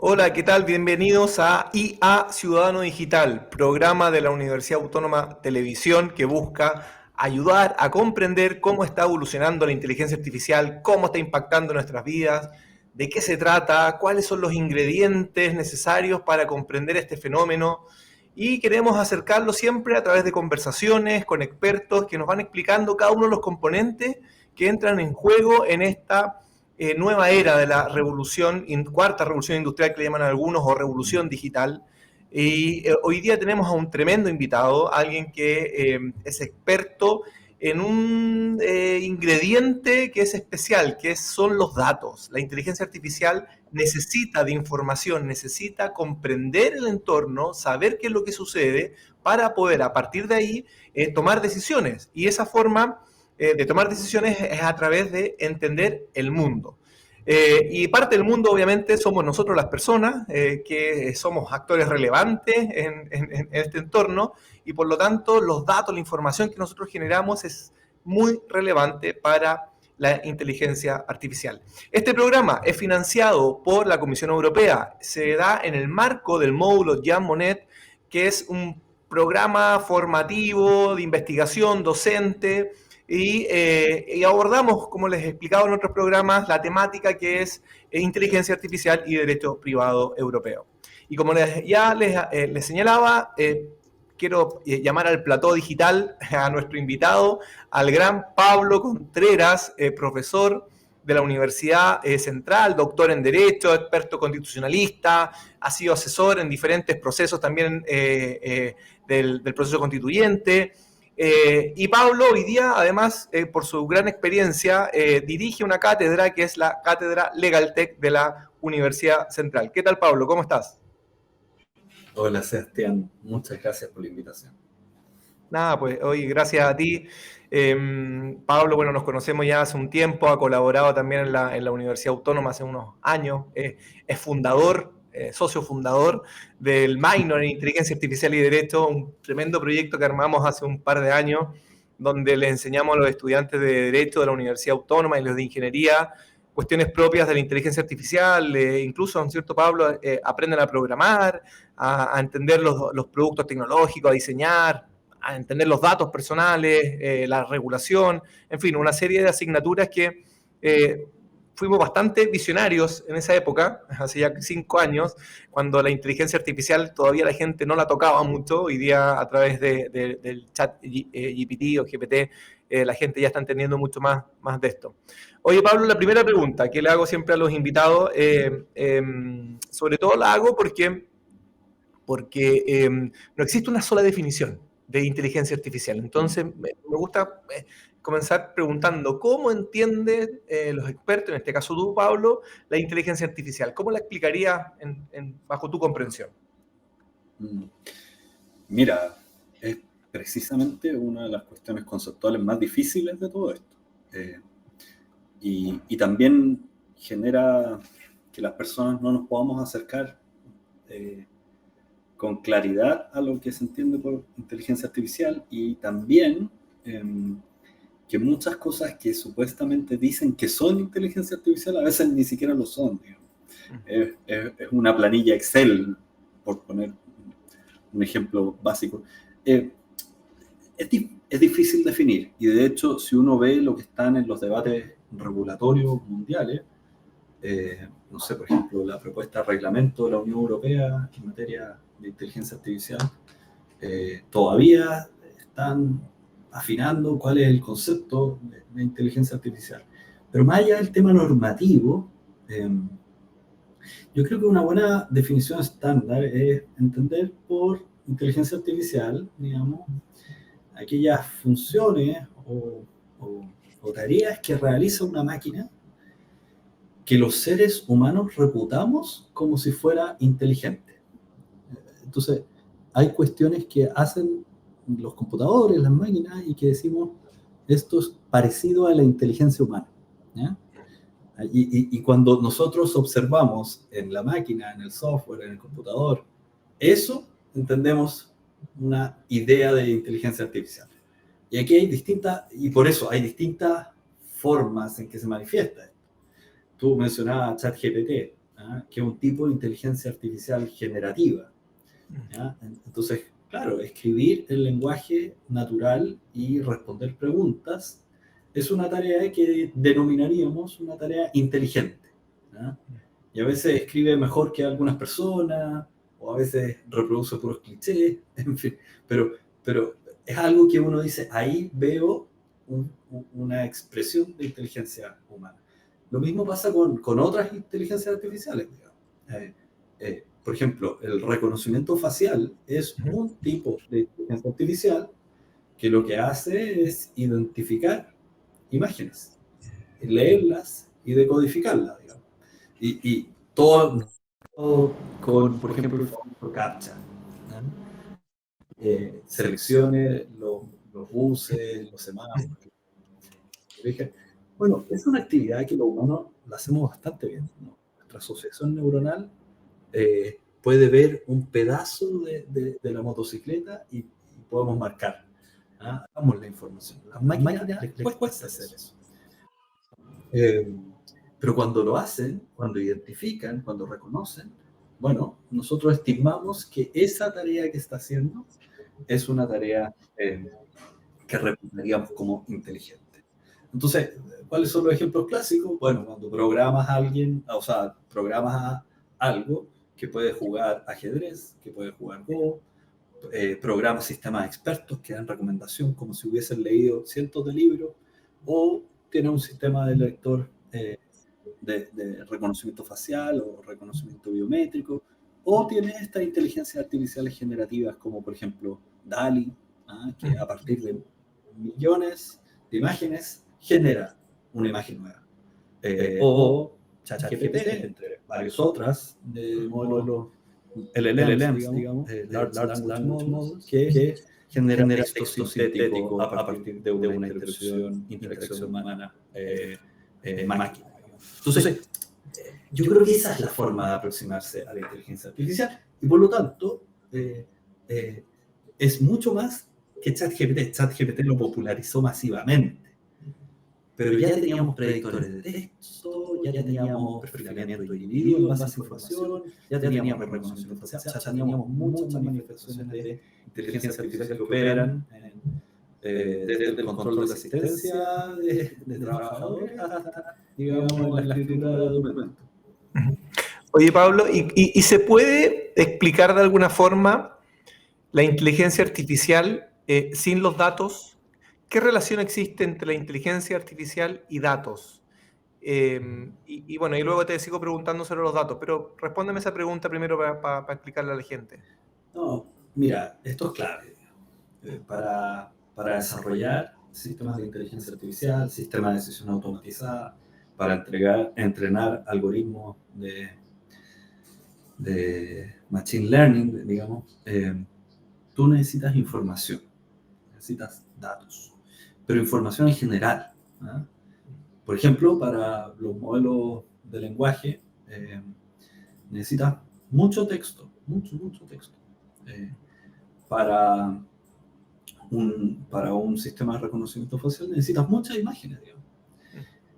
Hola, ¿qué tal? Bienvenidos a IA Ciudadano Digital, programa de la Universidad Autónoma Televisión que busca ayudar a comprender cómo está evolucionando la inteligencia artificial, cómo está impactando nuestras vidas, de qué se trata, cuáles son los ingredientes necesarios para comprender este fenómeno. Y queremos acercarlo siempre a través de conversaciones con expertos que nos van explicando cada uno de los componentes que entran en juego en esta nueva era de la revolución, cuarta revolución industrial que le llaman algunos, o revolución digital. Y hoy día tenemos a un tremendo invitado, alguien que es experto en un ingrediente que es especial, que son los datos. La inteligencia artificial necesita de información, necesita comprender el entorno, saber qué es lo que sucede para poder a partir de ahí tomar decisiones. Y esa forma de tomar decisiones es a través de entender el mundo. Y parte del mundo, obviamente, somos nosotros las personas, que somos actores relevantes en este entorno, y por lo tanto los datos, la información que nosotros generamos es muy relevante para la inteligencia artificial. Este programa es financiado por la Comisión Europea, se da en el marco del módulo Jean Monnet, que es un programa formativo de investigación docente y abordamos, como les he explicado en otros programas, la temática que es inteligencia artificial y derecho privado europeo. Y como les señalaba, quiero llamar al plató digital a nuestro invitado, al gran Pablo Contreras, profesor de la Universidad Central, doctor en Derecho, experto constitucionalista, ha sido asesor en diferentes procesos también del proceso constituyente. Y Pablo hoy día, además, por su gran experiencia, dirige una cátedra que es la Cátedra LegalTech de la Universidad Central. ¿Qué tal, Pablo? ¿Cómo estás? Hola Sebastián, muchas gracias por la invitación. Nada, pues hoy gracias a ti. Pablo, bueno, nos conocemos ya hace un tiempo, ha colaborado también en la Universidad Autónoma hace unos años, es fundador, socio fundador del minor en Inteligencia Artificial y Derecho, un tremendo proyecto que armamos hace un par de años, donde le enseñamos a los estudiantes de Derecho de la Universidad Autónoma y los de Ingeniería cuestiones propias de la inteligencia artificial, incluso, ¿no es cierto, Pablo? Aprenden a programar, a entender los productos tecnológicos, a diseñar, a entender los datos personales, la regulación, en fin, una serie de asignaturas que fuimos bastante visionarios en esa época, hace ya 5 años, cuando la inteligencia artificial todavía la gente no la tocaba mucho. Hoy día a través del chat GPT o GPT, la gente ya está entendiendo mucho más de esto. Oye, Pablo, la primera pregunta que le hago siempre a los invitados, sobre todo la hago porque no existe una sola definición de inteligencia artificial. Entonces, me gusta comenzar preguntando, ¿cómo entienden los expertos, en este caso tú, Pablo, la inteligencia artificial? ¿Cómo la explicarías bajo tu comprensión? Mira, es precisamente una de las cuestiones conceptuales más difíciles de todo esto. Y también genera que las personas no nos podamos acercar con claridad a lo que se entiende por inteligencia artificial, y también que muchas cosas que supuestamente dicen que son inteligencia artificial a veces ni siquiera lo son, digamos. Es una planilla Excel, por poner un ejemplo básico. Es difícil definir, y de hecho, si uno ve lo que están en los debates regulatorios mundiales, no sé, por ejemplo, la propuesta de reglamento de la Unión Europea en materia de inteligencia artificial, todavía están afinando cuál es el concepto de inteligencia artificial. Pero más allá del tema normativo, yo creo que una buena definición estándar es entender por inteligencia artificial, digamos, aquellas funciones o tareas que realiza una máquina que los seres humanos reputamos como si fuera inteligente. Entonces, hay cuestiones que hacen los computadores, las máquinas, y que decimos, esto es parecido a la inteligencia humana, ¿ya? Y cuando nosotros observamos en la máquina, en el software, en el computador, eso entendemos una idea de inteligencia artificial. Y aquí hay y por eso hay distintas formas en que se manifiesta. Tú mencionabas ChatGPT. que es un tipo de inteligencia artificial generativa. ¿Ya? Entonces, claro, escribir el lenguaje natural y responder preguntas es una tarea que denominaríamos una tarea inteligente. ¿Ya? Y a veces escribe mejor que algunas personas, o a veces reproduce puros clichés, en fin, pero es algo que uno dice, ahí veo una expresión de inteligencia humana. Lo mismo pasa con otras inteligencias artificiales, digamos. Por ejemplo, el reconocimiento facial es un tipo de inteligencia artificial que lo que hace es identificar imágenes, leerlas y decodificarlas, digamos. Y todo con, por ejemplo, el famoso CAPTCHA. Seleccione los buses, los semáforos. Bueno, es una actividad que los humanos la hacemos bastante bien, ¿no? Nuestra asociación neuronal puede ver un pedazo de la motocicleta y podemos marcar. Damos la información. Las máquinas les cuesta hacer eso. Pero cuando lo hacen, cuando identifican, cuando reconocen, bueno, nosotros estimamos que esa tarea que está haciendo es una tarea que reputaríamos como inteligente. Entonces, ¿cuáles son los ejemplos clásicos? Bueno, cuando programas a alguien, o sea, programas algo que puede jugar ajedrez, que puede jugar Go, programas sistemas expertos que dan recomendación como si hubiesen leído cientos de libros, o tiene un sistema de lector de reconocimiento facial o reconocimiento biométrico, o tiene estas inteligencias artificiales generativas como por ejemplo DALL-E, que a partir de millones de imágenes genera una imagen nueva. O ChatGPT, entre varias otras de modelos LLMs, digamos, Large Language Models, que genera texto sintético a partir de una interacción humana máquina. Entonces, yo creo que esa es la forma de aproximarse a la inteligencia artificial y por lo tanto es mucho más que ChatGPT. ChatGPT lo popularizó masivamente, pero ya teníamos predictores de texto, ya teníamos perfilamiento de individuos en base a información, ya teníamos reconocimiento facial, ya teníamos muchas manifestaciones de inteligencia artificial que operan desde el control de la asistencia de trabajadores hasta, digamos, en la escritura de documentos. Oye, Pablo, ¿y se puede explicar de alguna forma la inteligencia artificial sin los datos? ¿Qué relación existe entre la inteligencia artificial y datos? Y bueno, y luego te sigo preguntando sobre los datos, pero respóndeme esa pregunta primero para explicarle a la gente. No, mira, esto es clave. Para desarrollar sistemas de inteligencia artificial, sistemas de decisión automatizada, para entrenar algoritmos de machine learning, digamos, tú necesitas información, necesitas datos, pero información en general. Por ejemplo, para los modelos de lenguaje necesitas mucho texto, mucho texto. Para un sistema de reconocimiento facial necesitas muchas imágenes, digamos.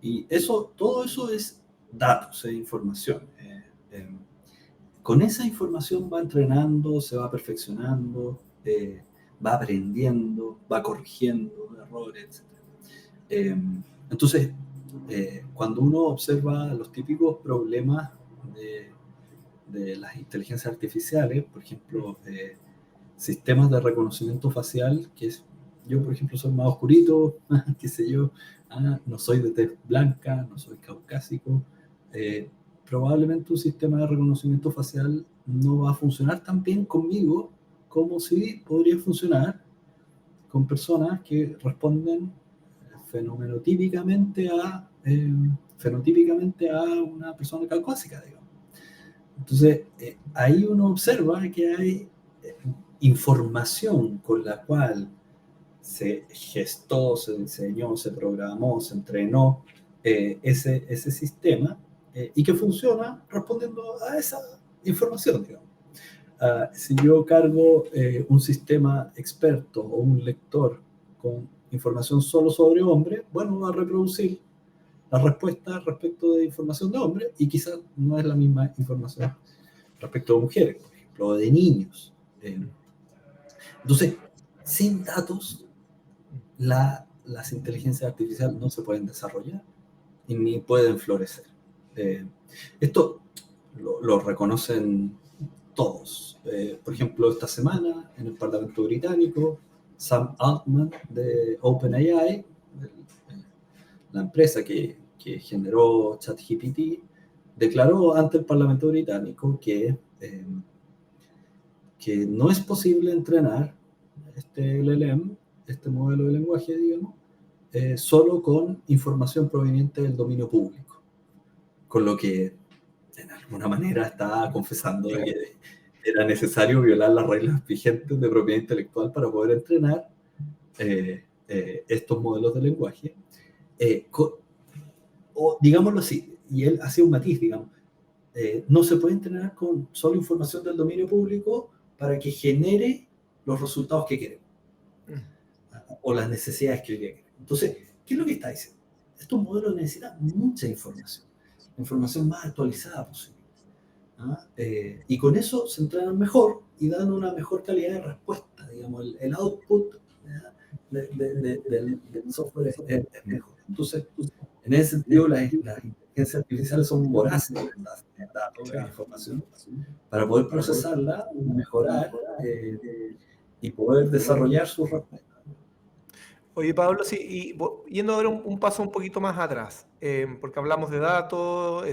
Y todo eso es datos, es información. Con esa información va entrenando, se va perfeccionando, va aprendiendo, va corrigiendo errores, etc. Entonces, cuando uno observa los típicos problemas de las inteligencias artificiales, por ejemplo, sistemas de reconocimiento facial, yo, por ejemplo, soy más oscurito, qué sé yo, no soy de tez blanca, no soy caucásico, probablemente un sistema de reconocimiento facial no va a funcionar tan bien conmigo como si podría funcionar con personas que responden fenotípicamente a una persona caucásica, digamos. Entonces, ahí uno observa que hay información con la cual se gestó, se diseñó, se programó, se entrenó ese sistema y que funciona respondiendo a esa información, digamos. Si yo cargo un sistema experto o un lector con información solo sobre hombre, bueno, va a reproducir las respuestas respecto de información de hombres y quizás no es la misma información respecto de mujeres, por ejemplo, o de niños. Entonces, sin datos, las inteligencias artificiales no se pueden desarrollar y ni pueden florecer. Esto lo reconocen todos. Por ejemplo, esta semana en el Parlamento británico, Sam Altman de OpenAI, la empresa que generó ChatGPT, declaró ante el Parlamento británico que no es posible entrenar este LLM, este modelo de lenguaje, digamos, solo con información proveniente del dominio público. Con lo que, en alguna manera, está confesando de que era necesario violar las reglas vigentes de propiedad intelectual para poder entrenar estos modelos de lenguaje. O digámoslo así, y él hacía un matiz, digamos, no se puede entrenar con solo información del dominio público para que genere los resultados que queremos o las necesidades que queremos. Entonces, ¿qué es lo que está diciendo? Estos modelos necesitan mucha información, la información más actualizada posible. Y con eso se entrenan mejor y dan una mejor calidad de respuesta, digamos, el output del software es mejor. Entonces, en ese sentido, las inteligencias artificiales son voraces de datos, de información, para poder procesarla, mejorar y poder desarrollar sus respuestas. Oye, Pablo, sí, yendo ahora un paso un poquito más atrás, porque hablamos de datos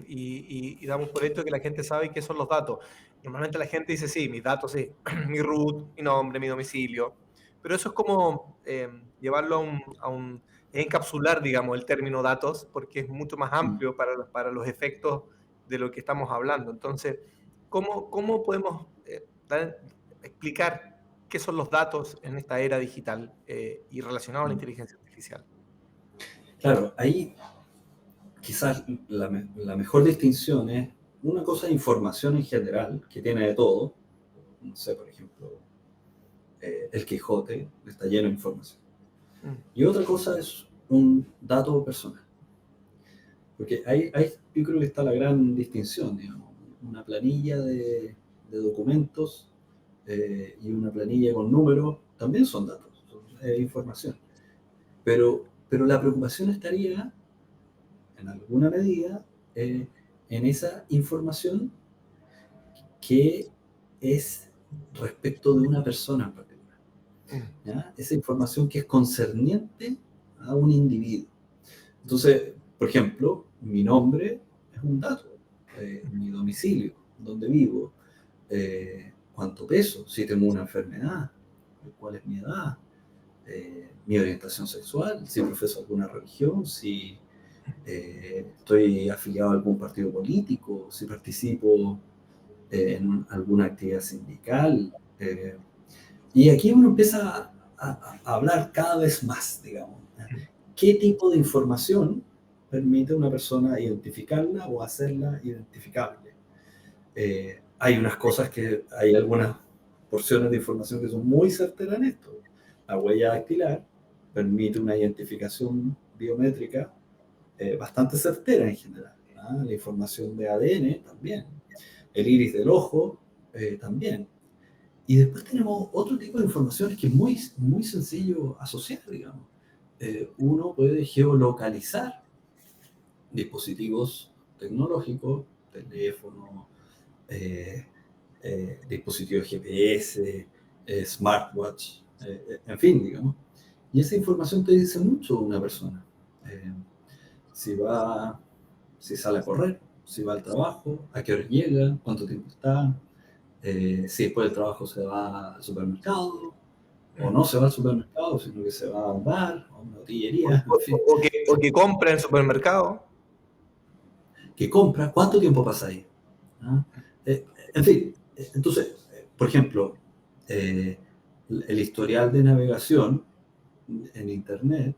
y damos por hecho que la gente sabe qué son los datos. Normalmente la gente dice, sí, mis datos, sí, mi root, mi nombre, mi domicilio, pero eso es como llevarlo encapsular, digamos, el término datos, porque es mucho más amplio para los efectos de lo que estamos hablando. Entonces, ¿cómo podemos explicar qué son los datos en esta era digital y relacionados a la inteligencia artificial? Claro, ahí quizás la mejor distinción es una cosa de información en general, que tiene de todo. No sé, por ejemplo, el Quijote está lleno de información. Y otra cosa es un dato personal. Porque ahí yo creo que está la gran distinción, digamos. Una planilla de documentos y una planilla con números también son datos, son información. Pero la preocupación estaría, en alguna medida, en esa información que es respecto de una persona en particular. ¿Ya? Esa información que es concerniente a un individuo. Entonces, por ejemplo, mi nombre es un dato, mi domicilio, dónde vivo, cuánto peso, si tengo una enfermedad, cuál es mi edad, mi orientación sexual, si profeso alguna religión, si estoy afiliado a algún partido político, si participo en alguna actividad sindical. Y aquí uno empieza a hablar cada vez más, digamos. ¿Qué tipo de información permite a una persona identificarla o hacerla identificable? Hay unas cosas hay algunas porciones de información que son muy certeras en esto. La huella dactilar permite una identificación biométrica bastante certera en general. La información de ADN también. El iris del ojo también. Y después tenemos otro tipo de informaciones que es muy, muy sencillo asociar, digamos. Uno puede geolocalizar dispositivos tecnológicos, teléfono, dispositivos GPS, smartwatch, en fin, digamos. Y esa información te dice mucho de una persona. Si sale a correr, si va al trabajo, a qué hora llega, cuánto tiempo está, si después del trabajo se va al supermercado, o no se va al supermercado, sino que se va a un bar, a una botillería, en fin. O que compra en el supermercado. Que compra, ¿cuánto tiempo pasa ahí? En fin, entonces, por ejemplo, el historial de navegación en Internet,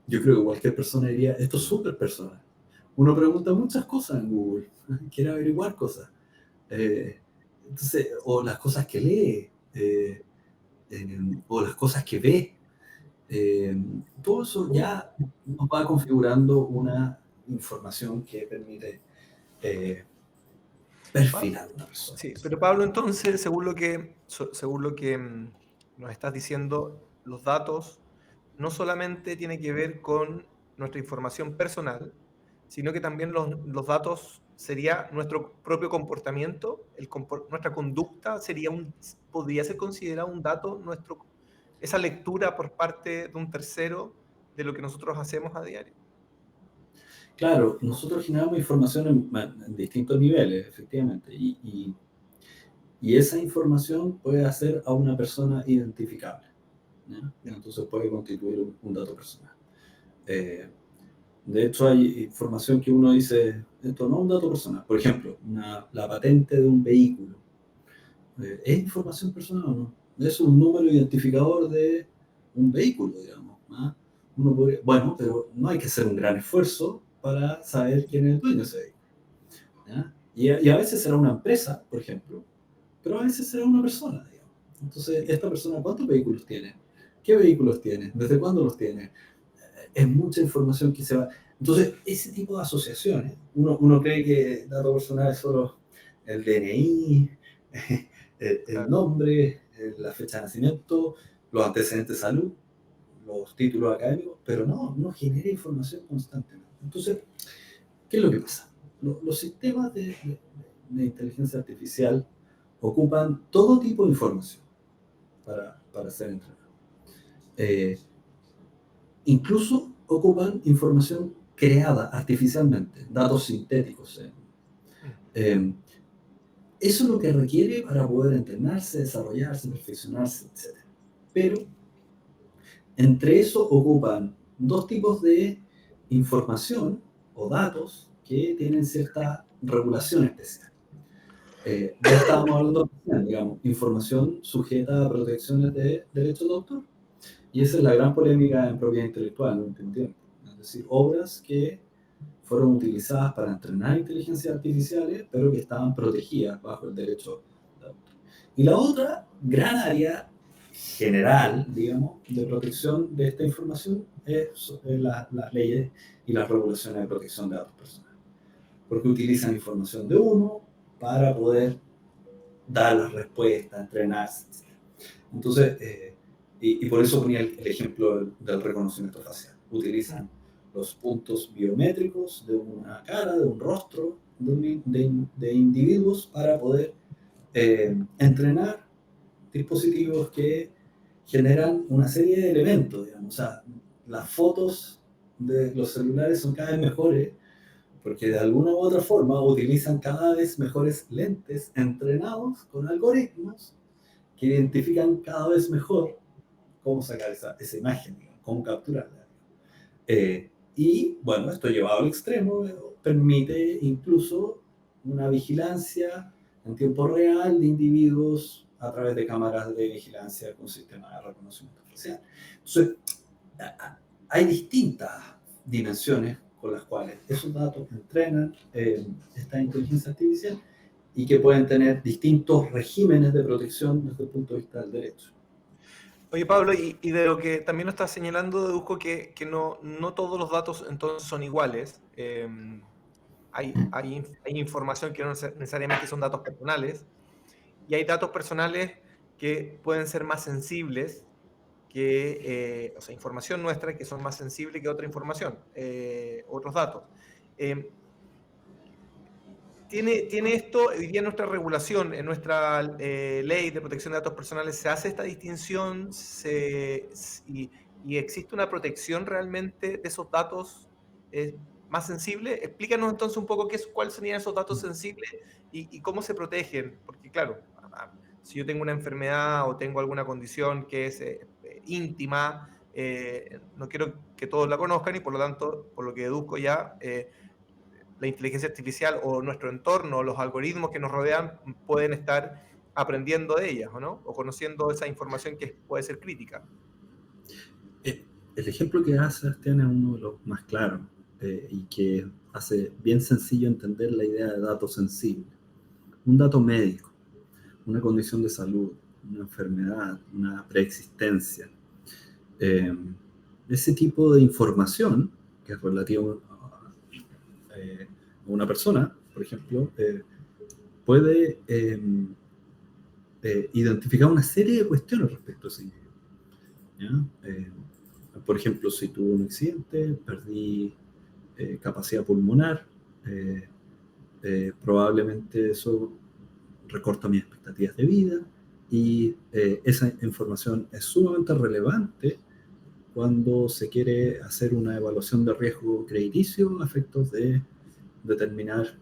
yo creo que cualquier persona diría, esto es súper personal. Uno pregunta muchas cosas en Google, quiere averiguar cosas. Entonces, o las cosas que lee, o las cosas que ve. Todo eso ya nos va configurando una información que permite perfilar a una persona. Sí, pero Pablo, entonces, según lo que nos estás diciendo, los datos no solamente tienen que ver con nuestra información personal, sino que también los datos sería nuestro propio comportamiento, nuestra conducta podría ser considerado un dato, esa lectura por parte de un tercero de lo que nosotros hacemos a diario. Claro, nosotros generamos información en distintos niveles, efectivamente, y esa información puede hacer a una persona identificable, ¿ya? Entonces puede constituir un dato personal. Eh, de hecho, hay información que uno dice, esto no es un dato personal. Por ejemplo, la patente de un vehículo. ¿Es información personal o no? Es un número identificador de un vehículo, digamos. ¿Ah? Bueno, pero no hay que hacer un gran esfuerzo para saber quién es el dueño de ese vehículo. ¿Ya? Y a veces será una empresa, por ejemplo, pero a veces será una persona, digamos. Entonces, esta persona, ¿cuántos vehículos tiene? ¿Qué vehículos tiene? ¿Desde cuándo los tiene? Es mucha información que se va. Entonces, ese tipo de asociaciones, uno cree que datos personales es solo el DNI, el Claro. nombre, la fecha de nacimiento, los antecedentes de salud, los títulos académicos, pero no genera información constantemente. Entonces, ¿qué es lo que pasa? Los sistemas de inteligencia artificial ocupan todo tipo de información para ser entrenados. Eh, Incluso ocupan información creada artificialmente, datos sintéticos. Mm. Eso es lo que requiere para poder entrenarse, desarrollarse, perfeccionarse, etc. Pero entre eso ocupan dos tipos de información o datos que tienen cierta regulación especial. Ya estábamos hablando, digamos, información sujeta a protecciones de derechos de autor. Y esa es la gran polémica en propiedad intelectual en el último tiempo. Es decir, obras que fueron utilizadas para entrenar inteligencias artificiales, pero que estaban protegidas bajo el derecho de autor. Y la otra gran área general, digamos, de protección de esta información es las leyes y las regulaciones de protección de datos personales. Porque utilizan información de uno para poder dar las respuestas, entrenarse, etc. Entonces, y por eso ponía el ejemplo del reconocimiento facial. Utilizan los puntos biométricos de una cara, de un rostro, de individuos para poder entrenar dispositivos que generan una serie de elementos, digamos. O sea, las fotos de los celulares son cada vez mejores porque de alguna u otra forma utilizan cada vez mejores lentes entrenados con algoritmos que identifican cada vez mejor cómo sacar esa imagen, cómo capturarla. Y bueno, esto llevado al extremo permite incluso una vigilancia en tiempo real de individuos a través de cámaras de vigilancia con sistemas de reconocimiento facial. Entonces, hay distintas dimensiones con las cuales esos datos entrenan esta inteligencia artificial y que pueden tener distintos regímenes de protección desde el punto de vista del derecho. Oye, Pablo, y de lo que también nos estás señalando, deduzco que no todos los datos entonces son iguales. Hay información que no necesariamente son datos personales, y hay datos personales que pueden ser más sensibles o sea, información nuestra que son más sensibles que otra información, otros datos. Eh, ¿Tiene esto, hoy día en nuestra regulación, en nuestra ley de protección de datos personales, se hace esta distinción y existe una protección realmente de esos datos más sensibles? Explícanos entonces un poco cuáles serían esos datos sensibles y cómo se protegen, porque claro, si yo tengo una enfermedad o tengo alguna condición que es íntima, no quiero que todos la conozcan y por lo tanto, por lo que deduzco ya, la inteligencia artificial o nuestro entorno, los algoritmos que nos rodean, pueden estar aprendiendo de ellas, ¿o no? O conociendo esa información que puede ser crítica. El ejemplo que da Sebastián es uno de los más claros y que hace bien sencillo entender la idea de dato sensible. Un dato médico, una condición de salud, una enfermedad, una preexistencia. Eh, Ese tipo de información, que es relativo a una persona, por ejemplo, puede identificar una serie de cuestiones respecto a ese individuo, ¿ya? Por ejemplo, si tuve un accidente, perdí capacidad pulmonar, eh, probablemente eso recorta mis expectativas de vida y esa información es sumamente relevante cuando se quiere hacer una evaluación de riesgo crediticio a efectos de determinar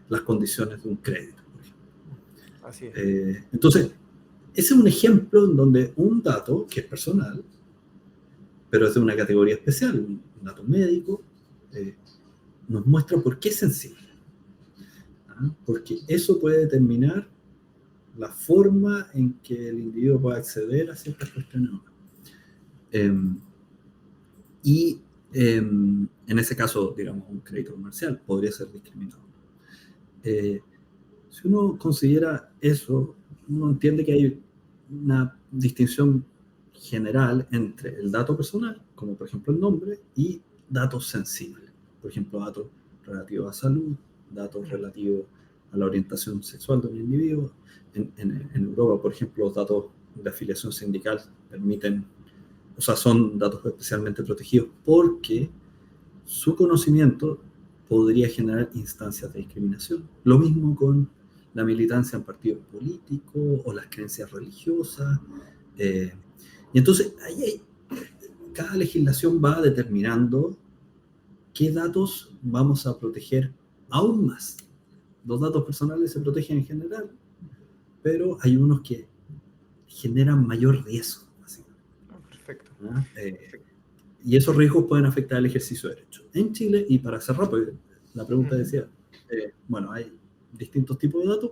las condiciones de un crédito, por ejemplo. Así es. Entonces, ese es un ejemplo en donde un dato que es personal, pero es de una categoría especial, un dato médico, eh, nos muestra por qué es sensible. ¿Ah? Porque eso puede determinar la forma en que el individuo puede acceder a ciertas cuestiones. Eh, y en ese caso, digamos, un crédito comercial podría ser discriminado. Eh, si uno considera eso, uno entiende que hay una distinción general entre el dato personal, como por ejemplo el nombre, y datos sensibles. Por ejemplo, datos relativos a salud, datos relativos a la orientación sexual de un individuo. En Europa, por ejemplo, los datos de afiliación sindical permiten, o sea, son datos especialmente protegidos porque su conocimiento podría generar instancias de discriminación. Lo mismo con la militancia en partidos políticos o las creencias religiosas. Eh, y entonces, cada legislación va determinando qué datos vamos a proteger aún más. Los datos personales se protegen en general, pero hay unos que generan mayor riesgo, básicamente. Perfecto. ¿Ah? Y esos riesgos pueden afectar el ejercicio de derechos. En Chile, y para cerrar, porque la pregunta decía, bueno, hay distintos tipos de datos,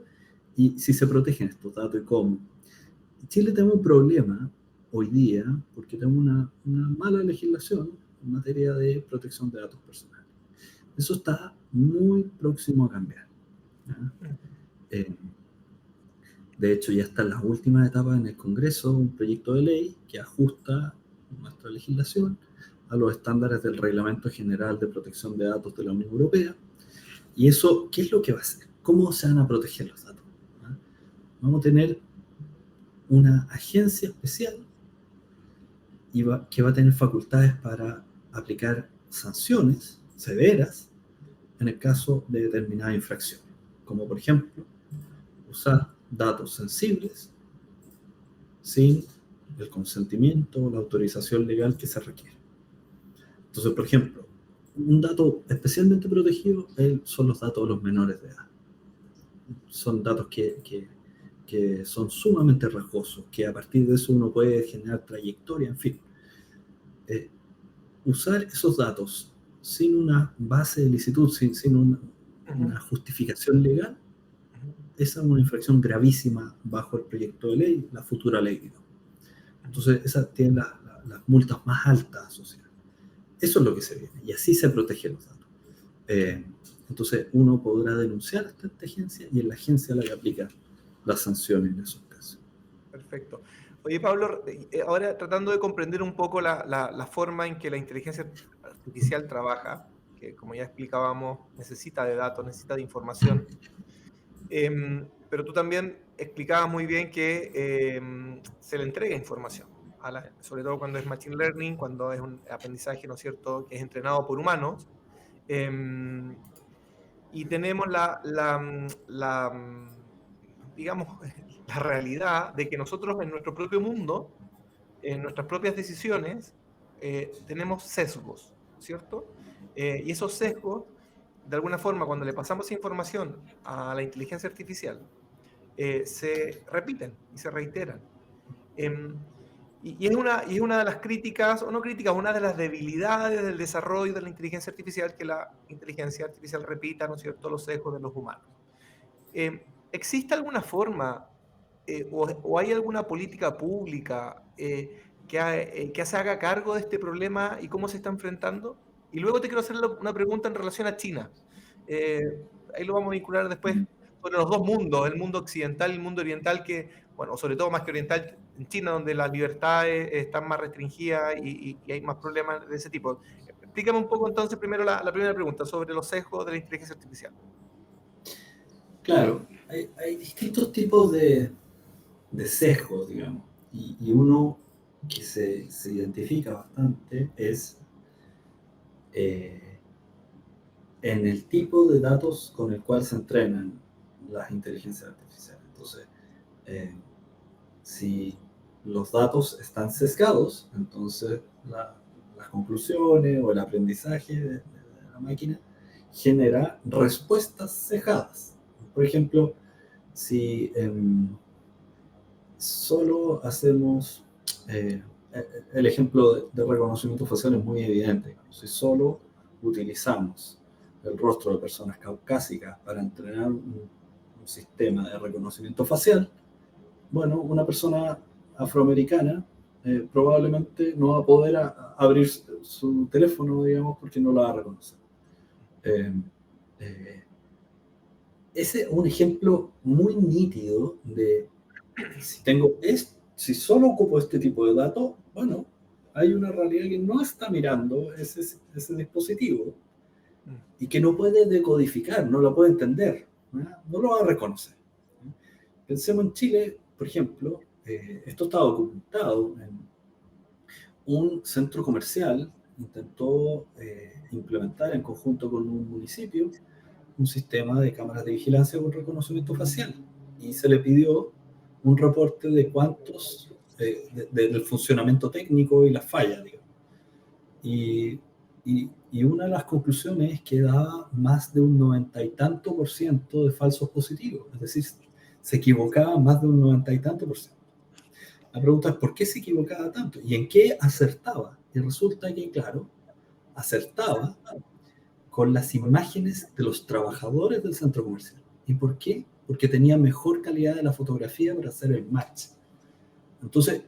y si se protegen estos datos y cómo. En Chile tenemos un problema hoy día, porque tenemos una mala legislación en materia de protección de datos personales. Eso está muy próximo a cambiar. Eh, de hecho, ya está en las últimas etapas en el Congreso un proyecto de ley que ajusta nuestra legislación a los estándares del Reglamento General de Protección de Datos de la Unión Europea. ¿Y eso qué es lo que va a hacer? ¿Cómo se van a proteger los datos? ¿Ah? Vamos a tener una agencia especial que va a tener facultades para aplicar sanciones severas en el caso de determinada infracción, como por ejemplo usar datos sensibles sin el consentimiento o la autorización legal que se requiere. Entonces, por ejemplo, un dato especialmente protegido son los datos de los menores de edad. Son datos que son sumamente riesgosos, que a partir de eso uno puede generar trayectoria, en fin. Usar esos datos sin una base de licitud, sin una justificación legal, esa es una infracción gravísima bajo el proyecto de ley, la futura ley. Entonces, esa tiene las multas más altas asociadas. Eso es lo que se viene, y así se protegen los datos. Entonces, uno podrá denunciar a esta agencia y es la agencia la que aplica las sanciones en esos casos. Perfecto. Oye, Pablo, ahora tratando de comprender un poco la forma en que la inteligencia artificial trabaja, que como ya explicábamos, necesita de datos, necesita de información, pero tú también explicabas muy bien que se le entrega información, sobre todo cuando es machine learning, cuando es un aprendizaje, ¿no es cierto?, que es entrenado por humanos. Y tenemos digamos, la realidad de que nosotros en nuestro propio mundo, en nuestras propias decisiones, tenemos sesgos, ¿cierto? Y esos sesgos, de alguna forma, cuando le pasamos esa información a la inteligencia artificial, se repiten y se reiteran. Y es una de las críticas, o no críticas, una de las debilidades del desarrollo de la inteligencia artificial, que la inteligencia artificial repita, ¿no es cierto?, los sesgos de los humanos. ¿Existe alguna forma o hay alguna política pública que se haga cargo de este problema y cómo se está enfrentando? Y luego te quiero hacer una pregunta en relación a China. Ahí lo vamos a vincular después sobre los dos mundos, el mundo occidental y el mundo oriental, que, bueno, sobre todo más que oriental, en China, donde las libertades están más restringidas y hay más problemas de ese tipo. Explícame un poco entonces primero la primera pregunta sobre los sesgos de la inteligencia artificial. Claro, hay distintos tipos de sesgos, digamos, y uno que se identifica bastante es eh, en el tipo de datos con el cual se entrenan las inteligencias artificiales. Entonces, eh, si los datos están sesgados, entonces las conclusiones o el aprendizaje de la máquina genera respuestas sesgadas. Por ejemplo, si solo hacemos, el ejemplo de reconocimiento facial es muy evidente. Si solo utilizamos el rostro de personas caucásicas para entrenar un sistema de reconocimiento facial, bueno, una persona afroamericana probablemente no va a poder abrir su teléfono, digamos, porque no la va a reconocer. Eh, eh, Ese es un ejemplo muy nítido de si solo ocupo este tipo de datos, bueno, hay una realidad que no está mirando ese dispositivo Mm. y que no puede decodificar, no lo puede entender, no lo va a reconocer. Pensemos en Chile, por ejemplo, esto está documentado en un centro comercial intentó implementar en conjunto con un municipio un sistema de cámaras de vigilancia con reconocimiento facial y se le pidió un reporte de cuántos, del funcionamiento técnico y las fallas, digamos. Y, y una de las conclusiones es que daba más de un 90 y tanto por ciento de falsos positivos, es decir, se equivocaba más de un 90 y tanto por ciento. La pregunta es por qué se equivocaba tanto y en qué acertaba. Y resulta que, claro, acertaba con las imágenes de los trabajadores del centro comercial. ¿Y por qué? Porque tenía mejor calidad de la fotografía para hacer el match. Entonces,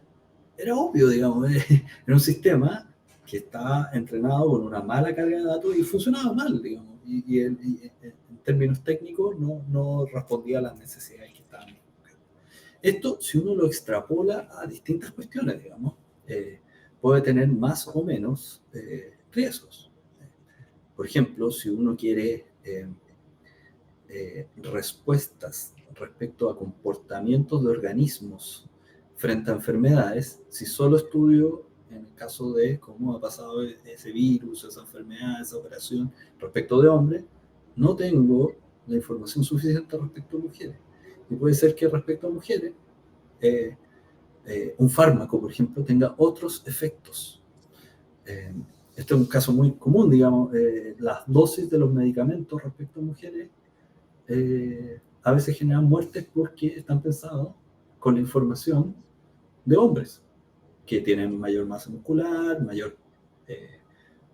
era obvio, digamos, era un sistema que estaba entrenado con una mala carga de datos y funcionaba mal, digamos, y en términos técnicos no respondía a las necesidades que estaban buscando. Esto, si uno lo extrapola a distintas cuestiones, digamos, puede tener más o menos riesgos. Por ejemplo, si uno quiere respuestas respecto a comportamientos de organismos frente a enfermedades, si solo estudio en el caso de cómo ha pasado ese virus, esa enfermedad, esa operación respecto de hombres, no tengo la información suficiente respecto a mujeres. Y puede ser que respecto a mujeres, eh, un fármaco, por ejemplo, tenga otros efectos. Eh, Esto es un caso muy común, digamos, las dosis de los medicamentos respecto a mujeres a veces generan muertes porque están pensados con la información de hombres que tienen mayor masa muscular, mayor eh,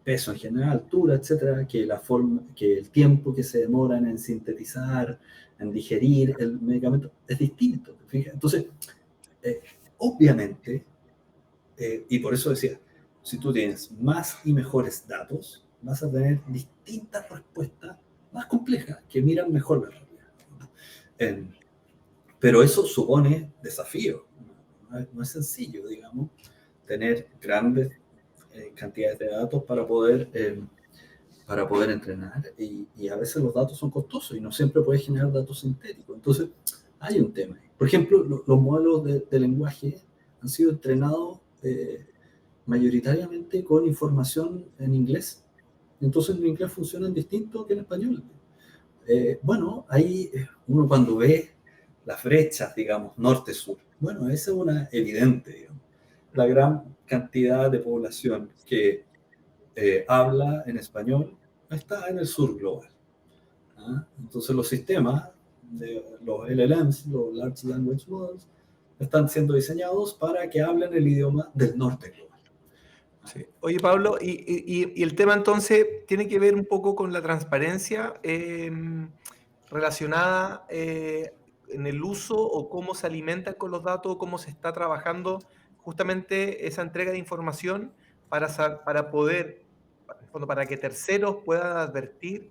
peso en general, altura, etcétera, que el tiempo que se demoran en sintetizar, en digerir el medicamento es distinto. ¿Fíjate? Entonces, eh, obviamente, y por eso decía, si tú tienes más y mejores datos, vas a tener distintas respuestas más complejas que miran mejor la realidad. Eh, pero eso supone desafío. No es sencillo, digamos, tener grandes cantidades de datos para poder entrenar y a veces los datos son costosos y no siempre puedes generar datos sintéticos. Entonces, hay un tema. Por ejemplo, los modelos de lenguaje han sido entrenados mayoritariamente con información en inglés. Entonces, en inglés funcionan distinto que en español. Bueno, ahí uno cuando ve las brechas, digamos, norte-sur, bueno, esa es una evidente, digamos. La gran cantidad de población que habla en español está en el sur global. ¿Ah? Entonces los sistemas, los LLMs, los Large Language Models, están siendo diseñados para que hablen el idioma del norte global. Sí. Oye, Pablo, y el tema entonces tiene que ver un poco con la transparencia relacionada en el uso o cómo se alimenta con los datos, cómo se está trabajando justamente esa entrega de información para poder, en el fondo, para que terceros puedan advertir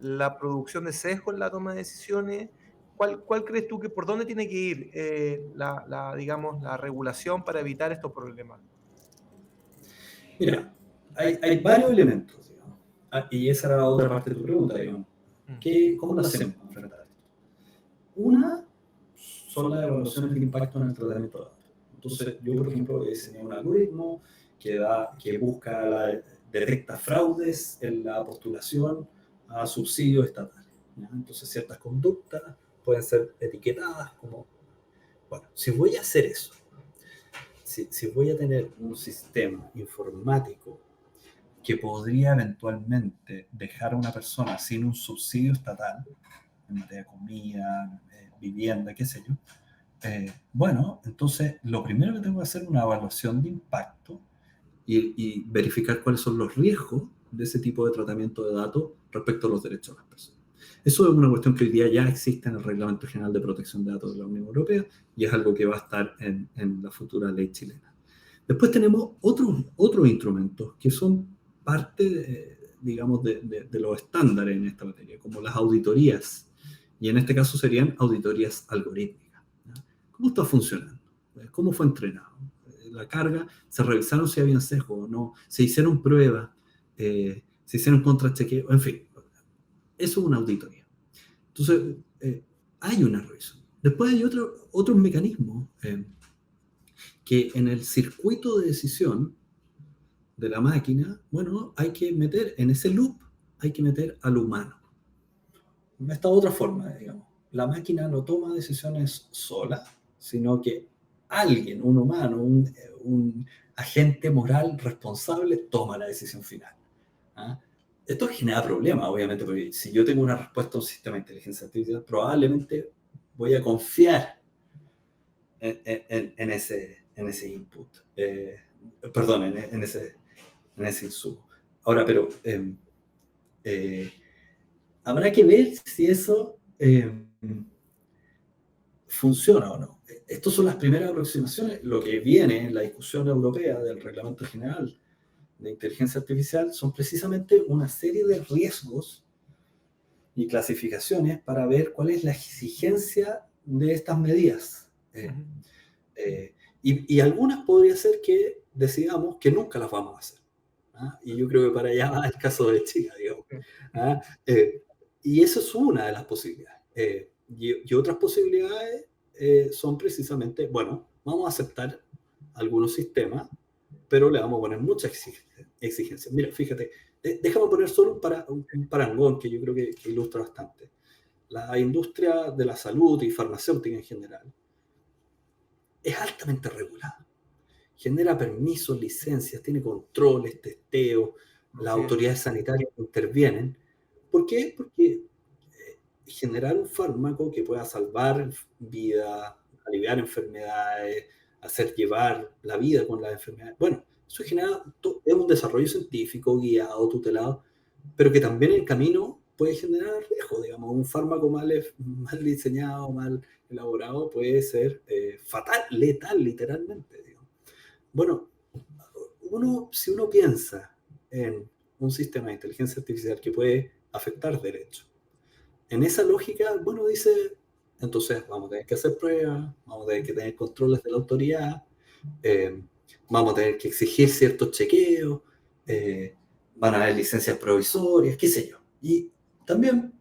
la producción de sesgo en la toma de decisiones ¿Cuál crees tú que por dónde tiene que ir digamos, la regulación para evitar estos problemas? Mira, hay varios elementos, digamos. Y esa era la otra parte de tu pregunta, digamos. Mm, ¿Cómo lo hacemos para enfrentar esto? Una son las evaluaciones de impacto en el tratamiento de datos. Entonces, yo, por ejemplo, he diseñado un algoritmo que busca, detecta fraudes en la postulación a subsidios estatales. ¿Ya? Entonces, ciertas conductas pueden ser etiquetadas como, bueno, si voy a hacer eso, si voy a tener un sistema informático que podría eventualmente dejar a una persona sin un subsidio estatal, en materia de comida, vivienda, qué sé yo, bueno, entonces lo primero que tengo que hacer es una evaluación de impacto y verificar cuáles son los riesgos de ese tipo de tratamiento de datos respecto a los derechos de las personas. Eso es una cuestión que hoy día ya existe en el Reglamento General de Protección de Datos de la Unión Europea y es algo que va a estar en la futura ley chilena. Después tenemos otros instrumentos que son parte, digamos, de los estándares en esta materia, como las auditorías, y en este caso serían auditorías algorítmicas. ¿Ya? ¿Cómo está funcionando? ¿Cómo fue entrenado? La carga, se revisaron si habían sesgo o no, se hicieron pruebas, se hicieron contrachequeos, en fin, eso es una auditoría. Entonces, hay una revisión. Después hay otros mecanismos que en el circuito de decisión de la máquina, bueno, hay que meter en ese loop, hay que meter al humano. Esta otra forma, digamos, la máquina no toma decisiones sola, sino que alguien, un humano, un agente moral responsable toma la decisión final. ¿Ah? Esto genera problemas, obviamente, porque si yo tengo una respuesta a un sistema de inteligencia artificial, probablemente voy a confiar en ese input, perdón, en ese insumo. Ahora, pero eh, habrá que ver si eso funciona o no. Estas son las primeras aproximaciones. Lo que viene en la discusión europea del Reglamento General de Inteligencia Artificial son precisamente una serie de riesgos y clasificaciones para ver cuál es la exigencia de estas medidas. ujú. Y algunas podría ser que decidamos que nunca las vamos a hacer. ¿Ah? Y yo creo que para allá va el caso de China, digamos. ¿Ah? Y eso es una de las posibilidades. Y otras posibilidades son precisamente, bueno, vamos a aceptar algunos sistemas, pero le vamos a poner muchas exigencias. Mira, fíjate, déjame poner solo un parangón que yo creo que ilustra bastante. La industria de la salud y farmacéutica en general es altamente regulada. Genera permisos, licencias, tiene controles, testeos, las Así es. autoridades sanitarias intervienen. ¿Por qué? Porque generar un fármaco que pueda salvar vidas, aliviar enfermedades, hacer llevar la vida con las enfermedades, bueno, eso es un desarrollo científico guiado, tutelado, pero que también en el camino puede generar riesgo, digamos, un fármaco mal diseñado, mal elaborado puede ser fatal, letal, literalmente, digamos. Bueno, si uno piensa en un sistema de inteligencia artificial que puede afectar derechos, en esa lógica, bueno, dice, entonces vamos a tener que hacer pruebas, vamos a tener que tener controles de la autoridad, eh, vamos a tener que exigir ciertos chequeos, eh, van a haber licencias provisorias, qué sé yo. Y también,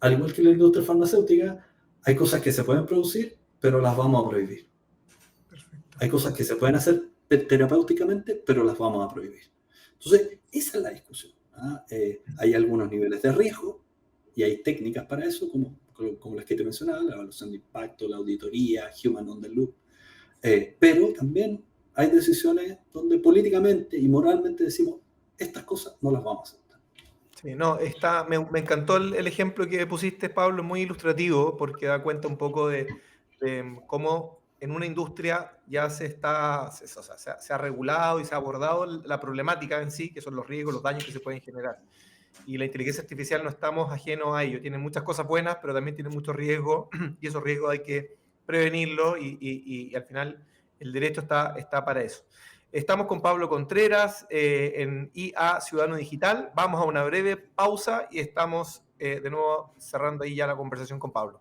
al igual que la industria farmacéutica, hay cosas que se pueden producir, pero las vamos a prohibir. Perfecto. Hay cosas que se pueden hacer terapéuticamente, pero las vamos a prohibir. Entonces, esa es la discusión. ¿Ah? Hay algunos niveles de riesgo y hay técnicas para eso, como las que te mencionaba, la evaluación de impacto, la auditoría, Human on the Loop. Pero también hay decisiones donde políticamente y moralmente decimos, estas cosas no las vamos a aceptar. Sí, no, me encantó el ejemplo que pusiste, Pablo, muy ilustrativo, porque da cuenta un poco de cómo en una industria ya o sea, se ha regulado y se ha abordado la problemática en sí, que son los riesgos, los daños que se pueden generar. Y la inteligencia artificial no estamos ajenos a ello. Tiene muchas cosas buenas, pero también tiene muchos riesgos, y esos riesgos hay que prevenirlos, y al final el derecho está para eso. Estamos con Pablo Contreras en IA Ciudadano Digital. Vamos a una breve pausa y estamos de nuevo cerrando ahí ya la conversación con Pablo.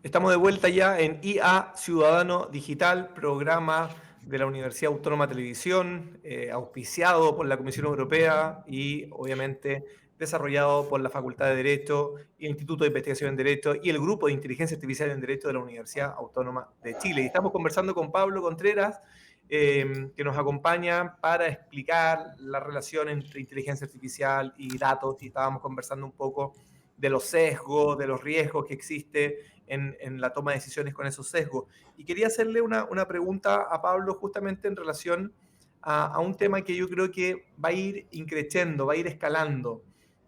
Estamos de vuelta ya en IA Ciudadano Digital, programa de la Universidad Autónoma de Televisión, auspiciado por la Comisión Europea y obviamente desarrollado por la Facultad de Derecho, el Instituto de Investigación en Derecho y el Grupo de Inteligencia Artificial en Derecho de la Universidad Autónoma de Chile. Y estamos conversando con Pablo Contreras, que nos acompaña para explicar la relación entre inteligencia artificial y datos, y estábamos conversando un poco de los sesgos, de los riesgos que existe en la toma de decisiones con esos sesgos. Y quería hacerle una pregunta a Pablo justamente en relación a un tema que yo creo que va a ir increciendo, va a ir escalando.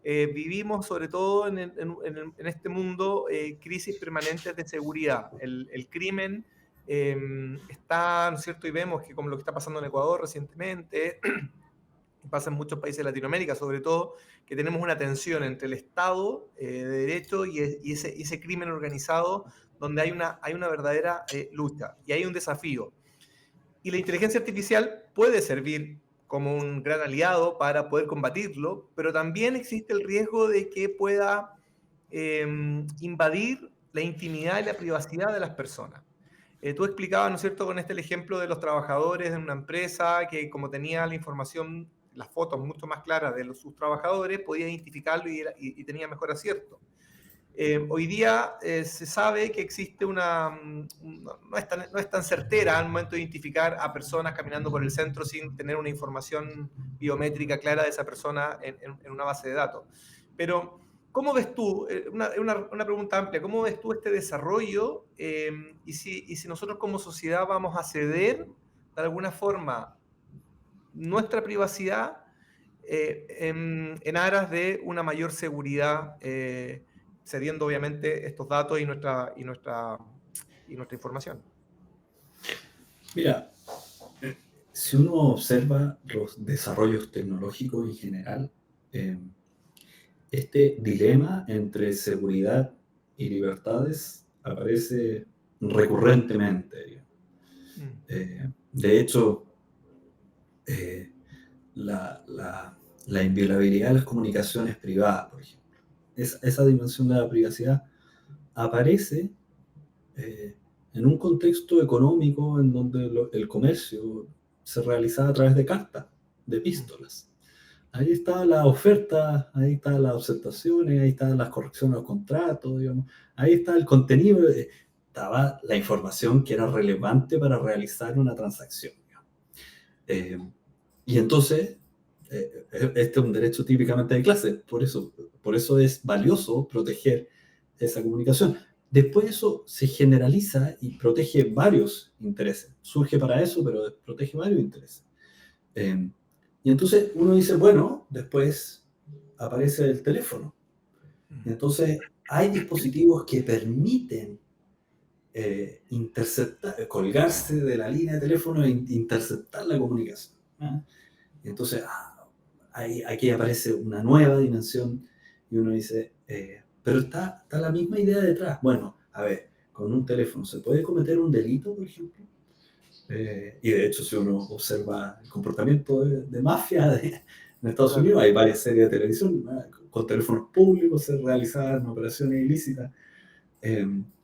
Vivimos sobre todo en este mundo crisis permanentes de seguridad. El crimen está, ¿no es cierto? Y vemos que como lo que está pasando en Ecuador recientemente, pasa en muchos países de Latinoamérica, sobre todo, que tenemos una tensión entre el Estado de Derecho y ese crimen organizado, donde hay una verdadera lucha y hay un desafío. Y la inteligencia artificial puede servir como un gran aliado para poder combatirlo, pero también existe el riesgo de que pueda invadir la intimidad y la privacidad de las personas. Tú explicabas, ¿no es cierto?, con el ejemplo de los trabajadores de una empresa que como tenía la información, las fotos mucho más claras de sus trabajadores, podía identificarlo y tenía mejor acierto. Hoy día se sabe que existe no es tan certera al momento de identificar a personas caminando por el centro sin tener una información biométrica clara de esa persona en una base de datos. Pero, ¿cómo ves tú, una pregunta amplia, cómo ves tú este desarrollo y si nosotros como sociedad vamos a ceder de alguna forma nuestra privacidad en aras de una mayor seguridad, cediendo obviamente estos datos y nuestra información? Mira, si uno observa los desarrollos tecnológicos en general, este dilema entre seguridad y libertades aparece recurrentemente, digamos. De hecho, la inviolabilidad de las comunicaciones privadas, por ejemplo, esa dimensión de la privacidad aparece en un contexto económico en donde el comercio se realizaba a través de cartas, de epístolas. Ahí está la oferta, ahí están las aceptaciones, ahí están las correcciones a los contratos, digamos. Ahí está el contenido, estaba la información que era relevante para realizar una transacción. Y entonces, este es un derecho típicamente de clase, por eso es valioso proteger esa comunicación. Después eso se generaliza y protege varios intereses. Surge para eso, pero protege varios intereses. Y entonces uno dice, bueno, después aparece el teléfono. Entonces hay dispositivos que permiten colgarse de la línea de teléfono e interceptar la comunicación. Entonces aquí aparece una nueva dimensión y uno dice, pero está la misma idea detrás. Bueno, a ver, con un teléfono ¿se puede cometer un delito, por ejemplo? Y de hecho, si uno observa el comportamiento de mafia en Estados Unidos, hay varias series de televisión con teléfonos públicos se realizaban operaciones ilícitas.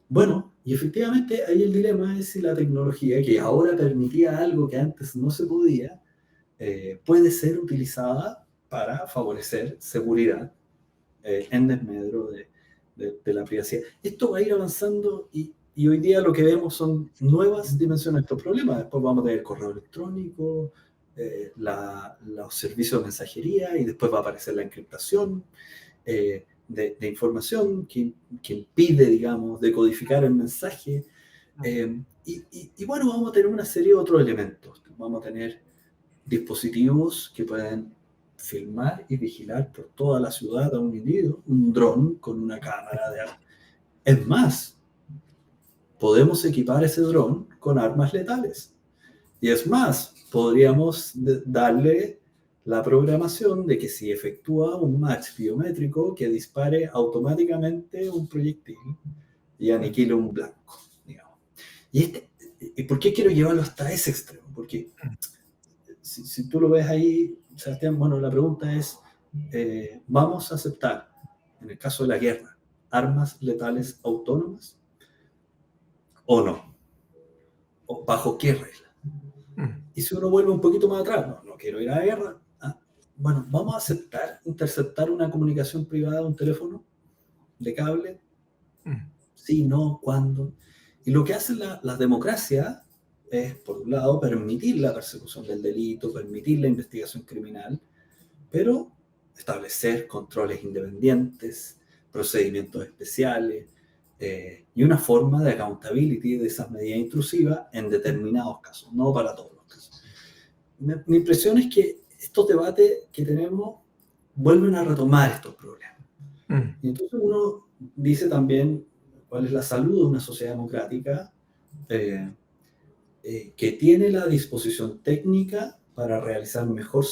Bueno, y efectivamente ahí el dilema es si la tecnología, que ahora permitía algo que antes no se podía, puede ser utilizada para favorecer seguridad en desmedro de la privacidad. Esto va a ir avanzando y hoy día lo que vemos son nuevas dimensiones de estos problemas. Después vamos a tener correo electrónico, los servicios de mensajería y después va a aparecer la encriptación de información que impide, digamos, decodificar el mensaje. Y bueno, vamos a tener una serie de otros elementos. Vamos a tener dispositivos que pueden filmar y vigilar por toda la ciudad a un individuo, un dron con una cámara de armas. Es más, podemos equipar ese dron con armas letales. Y es más, podríamos darle la programación de que si efectúa un match biométrico que dispare automáticamente un proyectil y aniquile un blanco, digamos. ¿Y por qué quiero llevarlo hasta ese extremo? Porque si tú lo ves ahí, Sebastián, bueno, la pregunta es, ¿vamos a aceptar, en el caso de la guerra, armas letales autónomas o no? ¿O bajo qué regla? Y si uno vuelve un poquito más atrás, no quiero ir a la guerra, bueno, ¿vamos a aceptar interceptar una comunicación privada de un teléfono de cable? Sí, no, ¿cuándo? Y lo que hacen las democracias es, por un lado, permitir la persecución del delito, permitir la investigación criminal, pero establecer controles independientes, procedimientos especiales y una forma de accountability de esas medidas intrusivas en determinados casos, no para todos los casos. Mi impresión es que estos debates que tenemos vuelven a retomar estos problemas. Y entonces uno dice también cuál es la salud de una sociedad democrática que tiene la disposición técnica para realizar mejor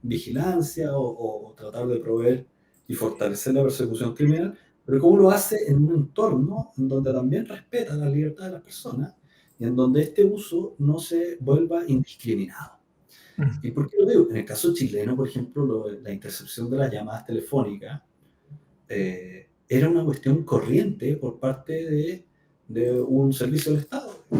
vigilancia o tratar de proveer y fortalecer la persecución criminal, pero cómo lo hace en un entorno en donde también respeta la libertad de las personas y en donde este uso no se vuelva indiscriminado. ¿Y por qué lo digo? En el caso chileno, por ejemplo, la intercepción de las llamadas telefónicas era una cuestión corriente por parte de un servicio del Estado. O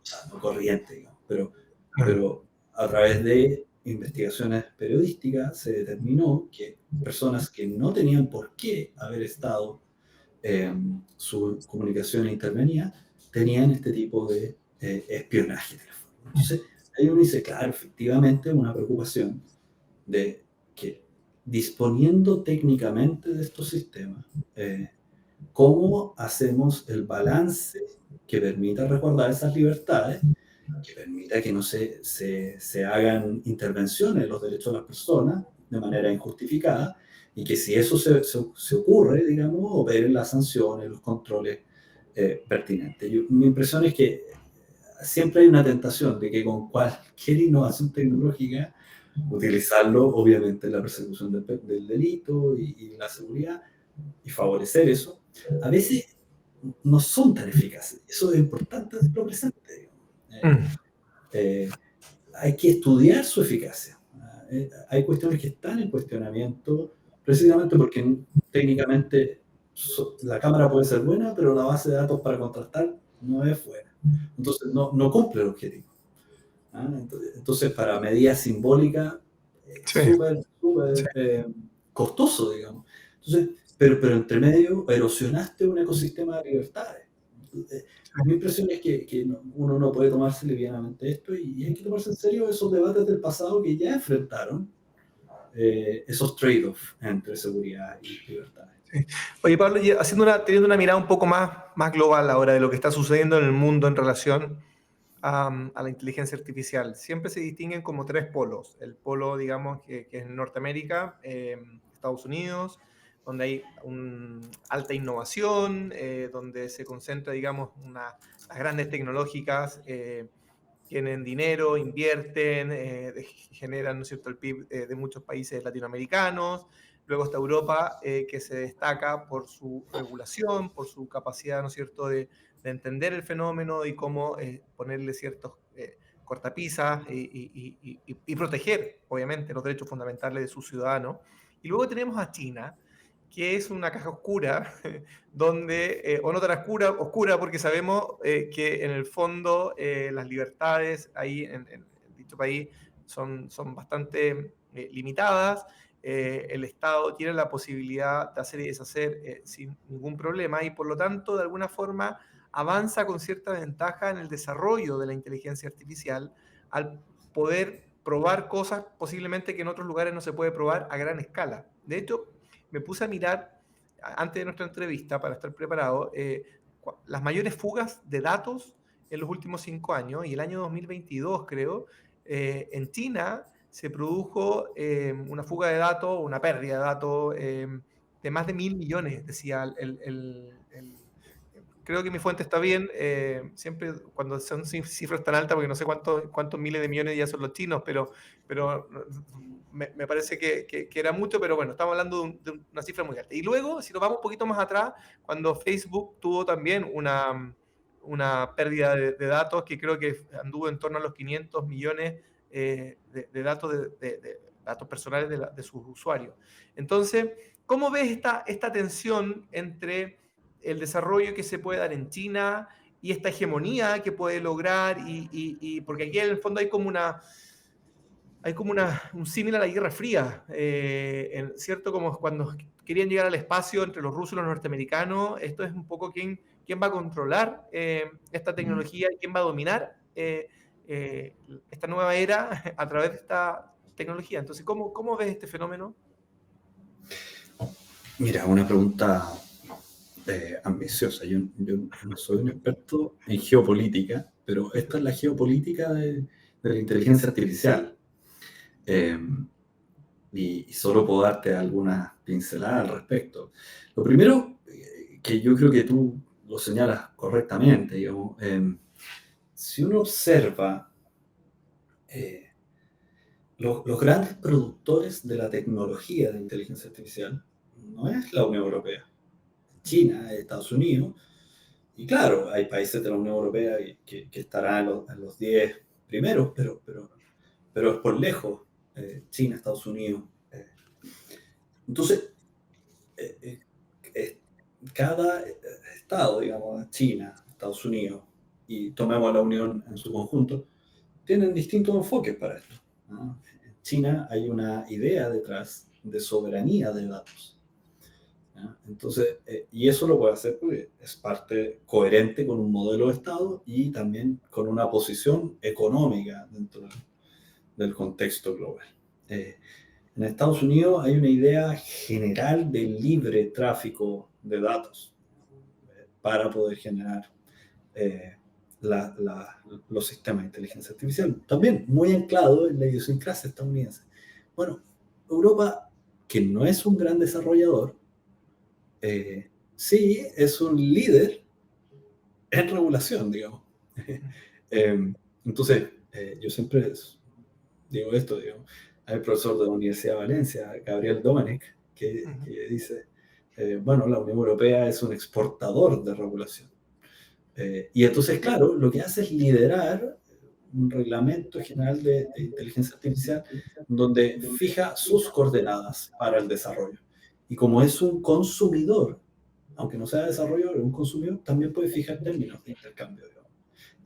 sea, no corriente, digamos, pero a través de investigaciones periodísticas se determinó que personas que no tenían por qué haber estado su comunicación intervenía, tenían este tipo de espionaje telefónico. Entonces, ahí uno dice, claro, efectivamente, una preocupación de que disponiendo técnicamente de estos sistemas, ¿cómo hacemos el balance que permita resguardar esas libertades, que permita que no se hagan intervenciones en los derechos de las personas de manera injustificada, y que si eso se ocurre, digamos, operen las sanciones, los controles pertinentes? Mi impresión es que siempre hay una tentación de que con cualquier innovación tecnológica, utilizarlo obviamente en la persecución del delito y la seguridad, y favorecer eso, a veces no son tan eficaces. Eso es importante tenerlo presente. Hay que estudiar su eficacia. Hay cuestiones que están en cuestionamiento precisamente porque técnicamente la cámara puede ser buena, pero la base de datos para contrastar no es buena. Entonces no cumple el objetivo. Entonces, para medidas simbólicas, súper costoso, digamos. Entonces, pero entre medio erosionaste un ecosistema de libertades. Mi impresión es que uno no puede tomarse livianamente esto y hay que tomarse en serio esos debates del pasado que ya enfrentaron esos trade-offs entre seguridad y libertades. Sí. Oye, Pablo, y teniendo una mirada un poco más global ahora de lo que está sucediendo en el mundo en relación a la inteligencia artificial, siempre se distinguen como tres polos. El polo, digamos, que es Norteamérica, Estados Unidos, donde hay alta innovación, donde se concentra, digamos, las grandes tecnológicas tienen dinero, invierten, generan, ¿no es cierto?, el PIB de muchos países latinoamericanos. Luego está Europa, que se destaca por su regulación, por su capacidad, ¿no es cierto?, de entender el fenómeno y cómo ponerle ciertos cortapisas y proteger, obviamente, los derechos fundamentales de sus ciudadanos. Y luego tenemos a China, que es una caja oscura, donde, o no tan oscura porque sabemos que en el fondo las libertades ahí en dicho país son bastante limitadas. El Estado tiene la posibilidad de hacer y deshacer sin ningún problema y por lo tanto de alguna forma avanza con cierta ventaja en el desarrollo de la inteligencia artificial al poder probar cosas posiblemente que en otros lugares no se puede probar a gran escala. De hecho, me puse a mirar antes de nuestra entrevista para estar preparado las mayores fugas de datos en los últimos 5 años y el año 2022 creo, en China se produjo una fuga de datos, una pérdida de datos de más de 1.000 millones, decía creo que mi fuente está bien. Siempre cuando son cifras tan altas, porque no sé cuántos miles de millones ya son los chinos, pero me parece que era mucho, pero bueno, estamos hablando de una cifra muy alta. Y luego, si nos vamos un poquito más atrás, cuando Facebook tuvo también una pérdida de datos que creo que anduvo en torno a los 500 millones de datos, de datos personales de sus usuarios. Entonces, ¿cómo ves esta tensión entre el desarrollo que se puede dar en China y esta hegemonía que puede lograr? Porque aquí en el fondo hay como un símil a la Guerra Fría, ¿cierto? Como cuando querían llegar al espacio entre los rusos y los norteamericanos. Esto es un poco quién va a controlar esta tecnología y quién va a dominar esta nueva era a través de esta tecnología. Entonces, ¿cómo ves este fenómeno? Mira, una pregunta ambiciosa. Yo no soy un experto en geopolítica, pero esta es la geopolítica de la inteligencia artificial. Y solo puedo darte algunas pinceladas al respecto. Lo primero, que yo creo que tú lo señalas correctamente, digamos, si uno observa los grandes productores de la tecnología de inteligencia artificial, no es la Unión Europea, China, Estados Unidos, y claro, hay países de la Unión Europea que estarán en los 10 primeros, pero es por lejos China, Estados Unidos. Entonces, cada estado, digamos, China, Estados Unidos, y tomemos a la Unión en su conjunto, tienen distintos enfoques para esto, ¿no? En China hay una idea detrás de soberanía de datos, ¿no? Entonces, y eso lo puede hacer porque es parte coherente con un modelo de Estado y también con una posición económica dentro del contexto global. En Estados Unidos hay una idea general de libre tráfico de datos para poder generar los sistemas de inteligencia artificial. También muy anclado en la idiosincrasia estadounidense. Bueno, Europa, que no es un gran desarrollador, sí es un líder en regulación, digamos. Entonces, yo siempre digo esto, digamos. Hay un profesor de la Universidad de Valencia, Gabriel Domenech, que dice, bueno, la Unión Europea es un exportador de regulación. Y entonces, claro, lo que hace es liderar un reglamento general de inteligencia artificial donde fija sus coordenadas para el desarrollo. Y como es un consumidor, aunque no sea desarrollador, es un consumidor, también puede fijar términos de intercambio, digamos,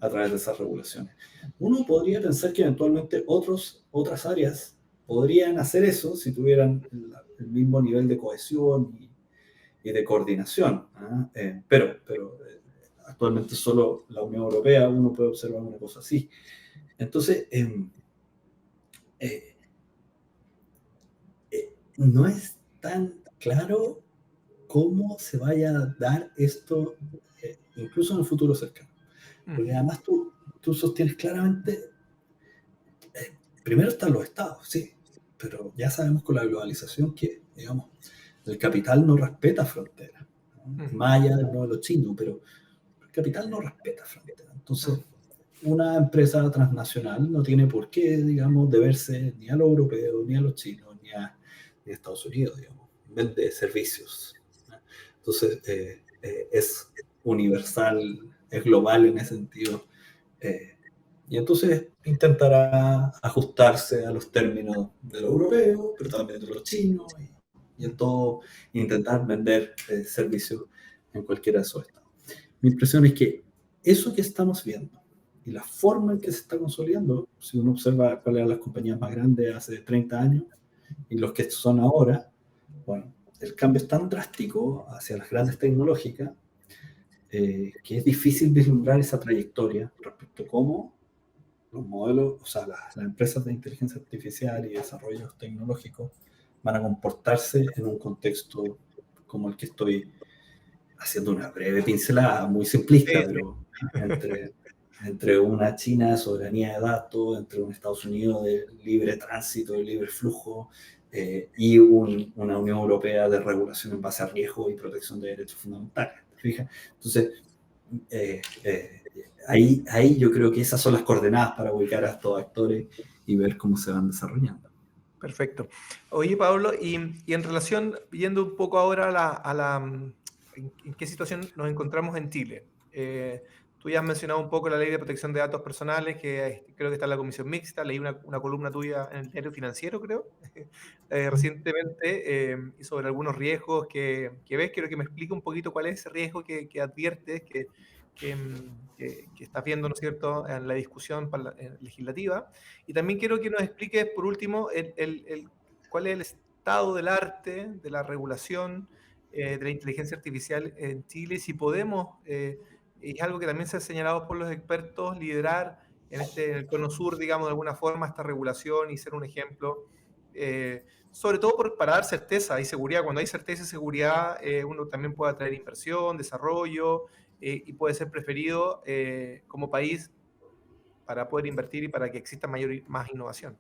a través de esas regulaciones. Uno podría pensar que eventualmente otras áreas podrían hacer eso si tuvieran el mismo nivel de cohesión y de coordinación, ¿eh? Pero actualmente solo la Unión Europea uno puede observar una cosa así. Entonces, no es tan claro cómo se vaya a dar esto, incluso en el futuro cercano. Porque además tú sostienes claramente, primero están los estados, sí, pero ya sabemos con la globalización que, digamos, el capital no respeta fronteras, ¿no? Más allá del modelo chino, pero el capital no respeta fronteras. Entonces, una empresa transnacional no tiene por qué, digamos, deberse ni a los europeos, ni a los chinos, ni a Estados Unidos, digamos. Vende servicios, ¿no? Entonces, es universal, es global en ese sentido. Y entonces intentará ajustarse a los términos de los europeos, pero también de los chinos, y en todo intentar vender servicios en cualquiera de esos estados. Mi impresión es que eso que estamos viendo y la forma en que se está consolidando, si uno observa cuáles eran las compañías más grandes hace 30 años y los que son ahora, bueno, el cambio es tan drástico hacia las grandes tecnológicas que es difícil vislumbrar esa trayectoria respecto a cómo los modelos, o sea, las empresas de inteligencia artificial y desarrollos tecnológicos van a comportarse en un contexto como el que estoy haciendo una breve pincelada, muy simplista, pero entre una China de soberanía de datos, entre un Estados Unidos de libre tránsito, de libre flujo, y una Unión Europea de regulación en base a riesgo y protección de derechos fundamentales. ¿Te fijas? Entonces, ahí yo creo que esas son las coordenadas para ubicar a estos actores y ver cómo se van desarrollando. Perfecto. Oye, Pablo, y en relación, yendo un poco ahora ¿en qué situación nos encontramos en Chile? Tú ya has mencionado un poco la Ley de Protección de Datos Personales, que creo que está en la Comisión Mixta. Leí una columna tuya en el Diario Financiero, creo, recientemente, y sobre algunos riesgos que ves. Quiero que me explique un poquito cuál es ese riesgo que adviertes, que estás viendo, ¿no es cierto?, en la discusión legislativa. Y también quiero que nos expliques, por último, cuál es el estado del arte, de la regulación de la inteligencia artificial en Chile, si podemos, es algo que también se ha señalado por los expertos, liderar en el cono sur, digamos, de alguna forma, esta regulación y ser un ejemplo, sobre todo para dar certeza y seguridad. Cuando hay certeza y seguridad, uno también puede atraer inversión, desarrollo, y puede ser preferido como país para poder invertir y para que exista más innovación.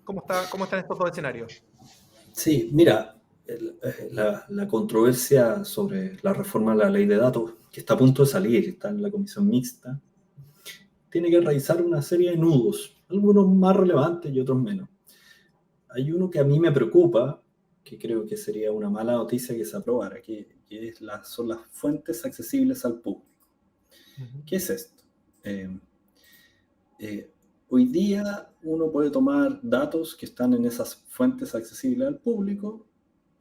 ¿Cómo están estos dos escenarios? Sí, mira, la controversia sobre la reforma de la ley de datos, que está a punto de salir, está en la comisión mixta, tiene que revisar una serie de nudos, algunos más relevantes y otros menos. Hay uno que a mí me preocupa, que creo que sería una mala noticia que se aprobara, que son las fuentes accesibles al público. ¿Qué es esto? Hoy día uno puede tomar datos que están en esas fuentes accesibles al público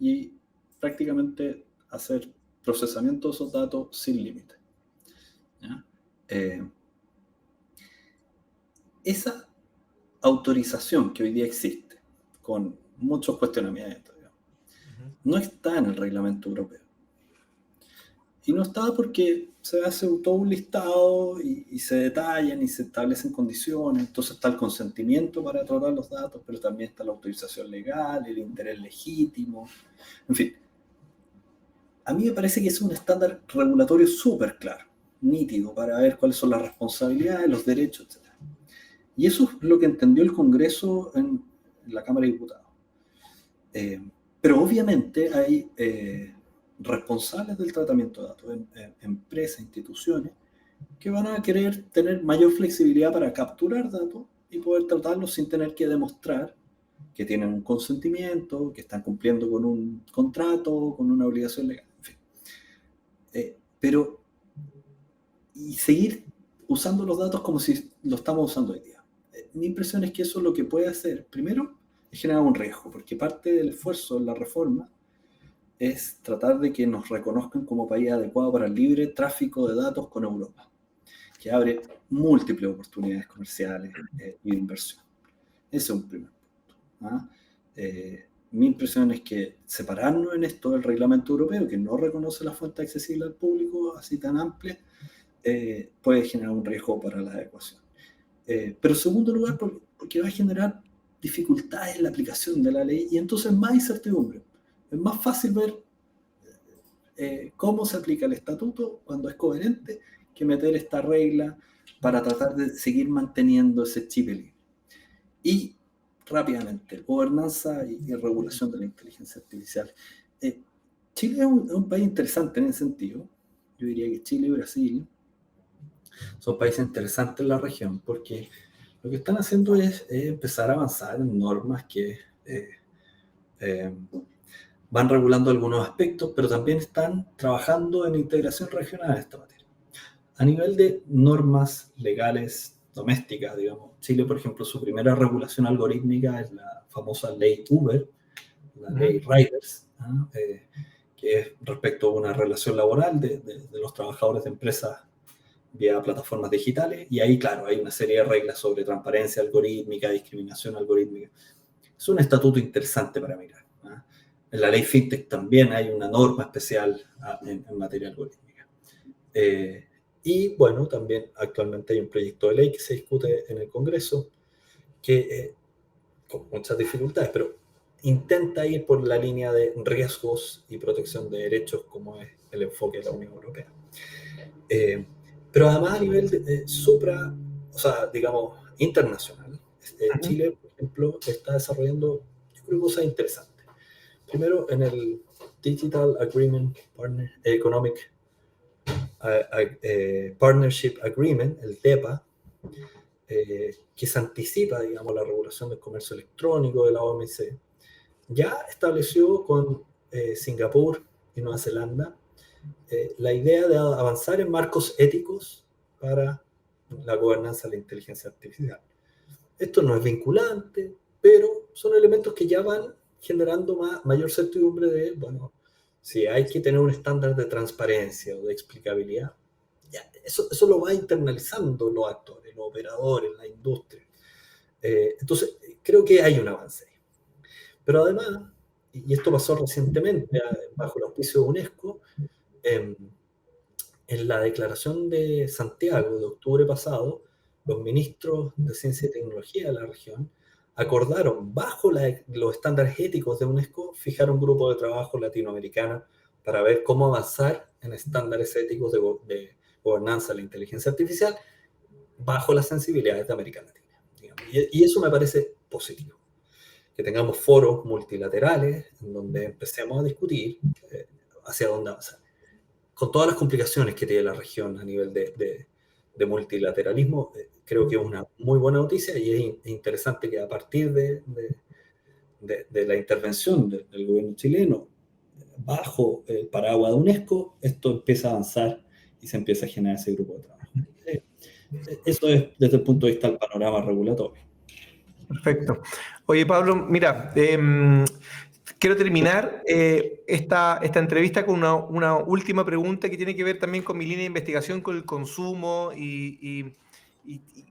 y prácticamente hacer procesamiento de esos datos sin límite. Esa autorización que hoy día existe, con muchos cuestionamientos, no está en el reglamento europeo. Y no está porque se hace todo un listado y se detallan y se establecen condiciones. Entonces está el consentimiento para tratar los datos, pero también está la autorización legal, el interés legítimo. En fin, a mí me parece que es un estándar regulatorio súper claro, nítido, para ver cuáles son las responsabilidades, los derechos, etc. Y eso es lo que entendió el Congreso en la Cámara de Diputados. Pero obviamente hay responsables del tratamiento de datos, empresas, instituciones, que van a querer tener mayor flexibilidad para capturar datos y poder tratarlos sin tener que demostrar que tienen un consentimiento, que están cumpliendo con un contrato, con una obligación legal, en fin. Pero, y seguir usando los datos como si lo estamos usando hoy día. Mi impresión es que eso lo que puede hacer, primero, es generar un riesgo, porque parte del esfuerzo en la reforma es tratar de que nos reconozcan como país adecuado para el libre tráfico de datos con Europa, que abre múltiples oportunidades comerciales y de inversión. Ese es un primer punto. Mi impresión es que separarnos en esto del reglamento europeo, que no reconoce la fuente accesible al público así tan amplia, puede generar un riesgo para la adecuación. Pero en segundo lugar, porque va a generar dificultades en la aplicación de la ley y entonces más incertidumbre. Es más fácil ver cómo se aplica el estatuto cuando es coherente que meter esta regla para tratar de seguir manteniendo ese chip libre. Y rápidamente, gobernanza y regulación de la inteligencia artificial. Chile es un país interesante en ese sentido. Yo diría que Chile y Brasil son países interesantes en la región porque lo que están haciendo es empezar a avanzar en normas que van regulando algunos aspectos, pero también están trabajando en integración regional de esta materia. A nivel de normas legales domésticas, digamos, Chile, por ejemplo, su primera regulación algorítmica es la famosa ley Uber, la ley Riders, que es respecto a una relación laboral de los trabajadores de empresas vía plataformas digitales, y ahí, claro, hay una serie de reglas sobre transparencia algorítmica, discriminación algorítmica. Es un estatuto interesante para mirar. En la ley FinTech también hay una norma especial en materia algorítmica. Y bueno, también actualmente hay un proyecto de ley que se discute en el Congreso que, con muchas dificultades, pero intenta ir por la línea de riesgos y protección de derechos, como es el enfoque de la Unión Europea. Pero además a nivel digamos, internacional, Chile, por ejemplo, está desarrollando, yo creo, cosas interesantes. Primero, en el Digital Agreement Partner Economic Partnership Agreement, el DEPA, que se anticipa, digamos, la regulación del comercio electrónico de la OMC, ya estableció con Singapur y Nueva Zelanda la idea de avanzar en marcos éticos para la gobernanza de la inteligencia artificial. Esto no es vinculante, pero son elementos que ya van generando mayor certidumbre de, bueno, si hay que tener un estándar de transparencia o de explicabilidad, ya, eso lo va internalizando los actores, los operadores, la industria. Entonces, creo que hay un avance. Pero además, y esto pasó recientemente bajo el auspicio de UNESCO, en la declaración de Santiago de octubre pasado, los ministros de Ciencia y Tecnología de la región acordaron, bajo los estándares éticos de UNESCO, fijar un grupo de trabajo latinoamericano para ver cómo avanzar en estándares éticos de gobernanza de la inteligencia artificial bajo las sensibilidades de América Latina. Y eso me parece positivo. Que tengamos foros multilaterales en donde empecemos a discutir hacia dónde avanzar. Con todas las complicaciones que tiene la región a nivel de multilateralismo, creo que es una muy buena noticia y es interesante que a partir de la intervención del gobierno chileno bajo el paraguas de UNESCO, esto empieza a avanzar y se empieza a generar ese grupo de trabajo. Eso es desde el punto de vista del panorama regulatorio. Perfecto. Oye, Pablo, mira, quiero terminar esta entrevista con una última pregunta que tiene que ver también con mi línea de investigación, con el consumo y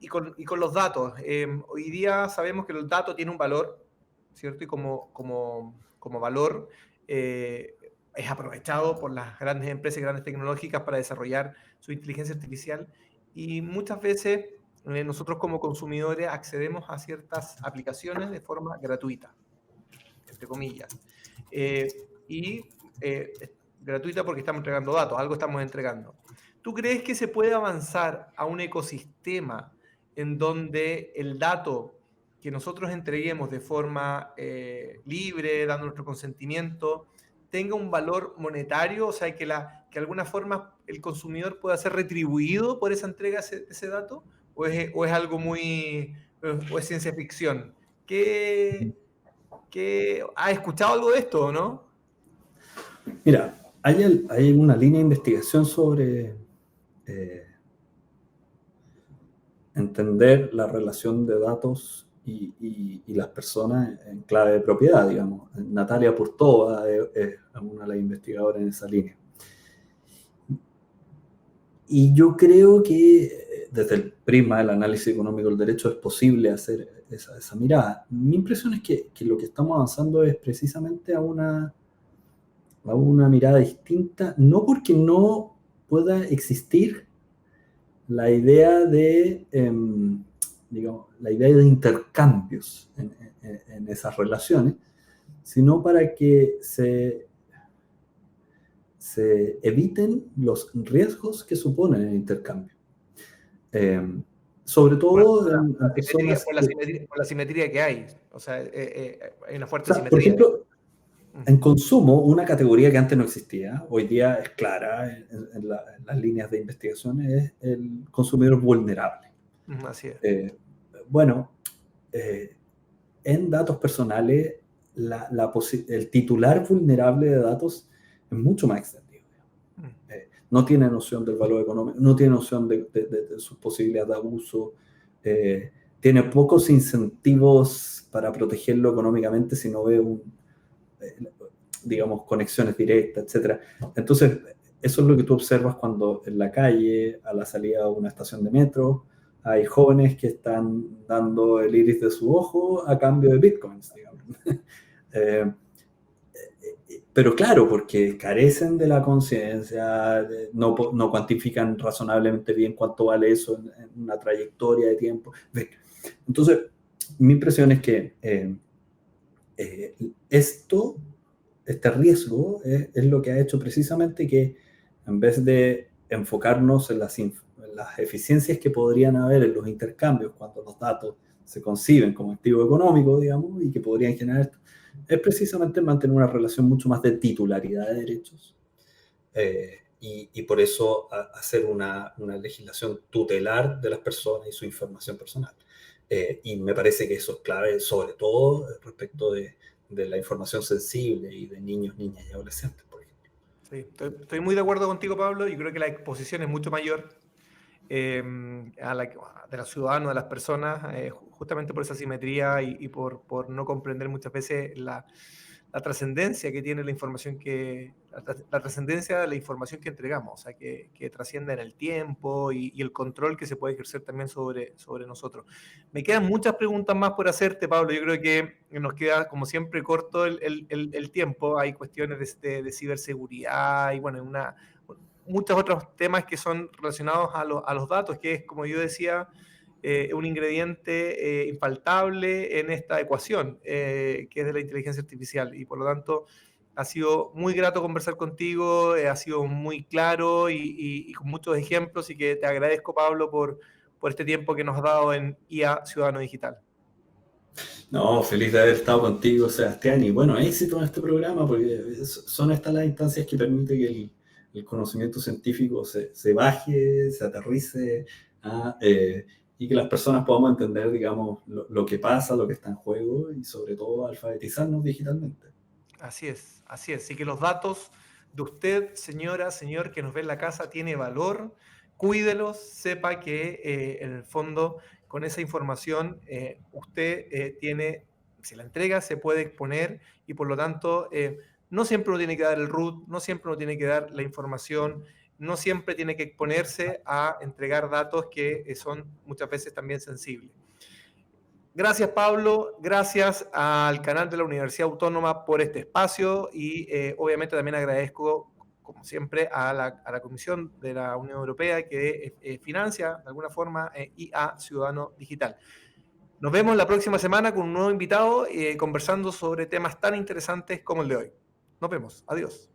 con los datos. Hoy día sabemos que el dato tiene un valor, ¿cierto? Y como valor es aprovechado por las grandes empresas y grandes tecnológicas para desarrollar su inteligencia artificial. Y muchas veces nosotros como consumidores accedemos a ciertas aplicaciones de forma gratuita, entre comillas. Gratuita porque estamos entregando datos, algo estamos entregando. ¿Tú crees que se puede avanzar a un ecosistema en donde el dato que nosotros entreguemos de forma libre, dando nuestro consentimiento, tenga un valor monetario? O sea, que de alguna forma el consumidor pueda ser retribuido por esa entrega de ese dato, o es algo muy, o es ciencia ficción. ¿Has escuchado algo de esto, no? Mira, hay una línea de investigación sobre entender la relación de datos y las personas en clave de propiedad, digamos. Natalia Purtova es una de las investigadoras en esa línea. Y yo creo que desde el prisma del análisis económico del derecho es posible hacer esa mirada. Mi impresión es que lo que estamos avanzando es precisamente a una mirada distinta, no porque no pueda existir la idea de, la idea de intercambios en esas relaciones, sino para que se eviten los riesgos que supone el intercambio. Sobre todo en personas... Por la simetría que hay. O sea, hay una fuerte simetría. Por ejemplo, en consumo, una categoría que antes no existía, hoy día es clara en las líneas de investigación, es el consumidor vulnerable. Así es. En datos personales, el titular vulnerable de datos es mucho más extendido. No tiene noción del valor económico, no tiene noción de sus posibilidades de abuso, tiene pocos incentivos para protegerlo económicamente si no ve digamos, conexiones directas, etc. Entonces, eso es lo que tú observas cuando en la calle, a la salida de una estación de metro, hay jóvenes que están dando el iris de su ojo a cambio de bitcoins, digamos. Pero claro, porque carecen de la conciencia, no cuantifican razonablemente bien cuánto vale eso en una trayectoria de tiempo. Entonces, mi impresión es que este riesgo es lo que ha hecho precisamente que en vez de enfocarnos en las eficiencias que podrían haber en los intercambios cuando los datos se conciben como activo económico, digamos, y que podrían generar esto, es precisamente mantener una relación mucho más de titularidad de derechos y por eso hacer una legislación tutelar de las personas y su información personal. Y me parece que eso es clave, sobre todo respecto de la información sensible y de niños, niñas y adolescentes, por ejemplo. Sí, estoy muy de acuerdo contigo, Pablo. Yo creo que la exposición es mucho mayor de los ciudadanos, de las personas, justamente por esa simetría y por no comprender muchas veces la trascendencia que tiene la información la trascendencia de la información que entregamos, o sea, que trasciende en el tiempo y el control que se puede ejercer también sobre nosotros. Me quedan muchas preguntas más por hacerte, Pablo. Yo creo que nos queda, como siempre, corto el tiempo. Hay cuestiones de ciberseguridad y, bueno, muchos otros temas que son relacionados a los datos, que es, como yo decía, un ingrediente infaltable en esta ecuación, que es de la inteligencia artificial. Y por lo tanto, ha sido muy grato conversar contigo, ha sido muy claro y con muchos ejemplos, y que te agradezco, Pablo, por este tiempo que nos has dado en IA Ciudadano Digital. No, feliz de haber estado contigo, Sebastián, y bueno, éxito en este programa, porque son estas las instancias que permiten que el conocimiento científico se baje, se aterrice, y que las personas podamos entender, digamos, lo que pasa, lo que está en juego, y sobre todo alfabetizarnos digitalmente. Así es, así es. Así que los datos de usted, señora, señor, que nos ve en la casa, tiene valor. Cuídelos, sepa que en el fondo, con esa información, usted tiene, si la entrega, se puede exponer, y por lo tanto, no siempre uno tiene que dar el root, no siempre uno tiene que dar la información, no siempre tiene que exponerse a entregar datos que son muchas veces también sensibles. Gracias, Pablo. Gracias al canal de la Universidad Autónoma por este espacio, y obviamente también agradezco, como siempre, a la Comisión de la Unión Europea que financia de alguna forma IA Ciudadano Digital. Nos vemos la próxima semana con un nuevo invitado conversando sobre temas tan interesantes como el de hoy. Nos vemos. Adiós.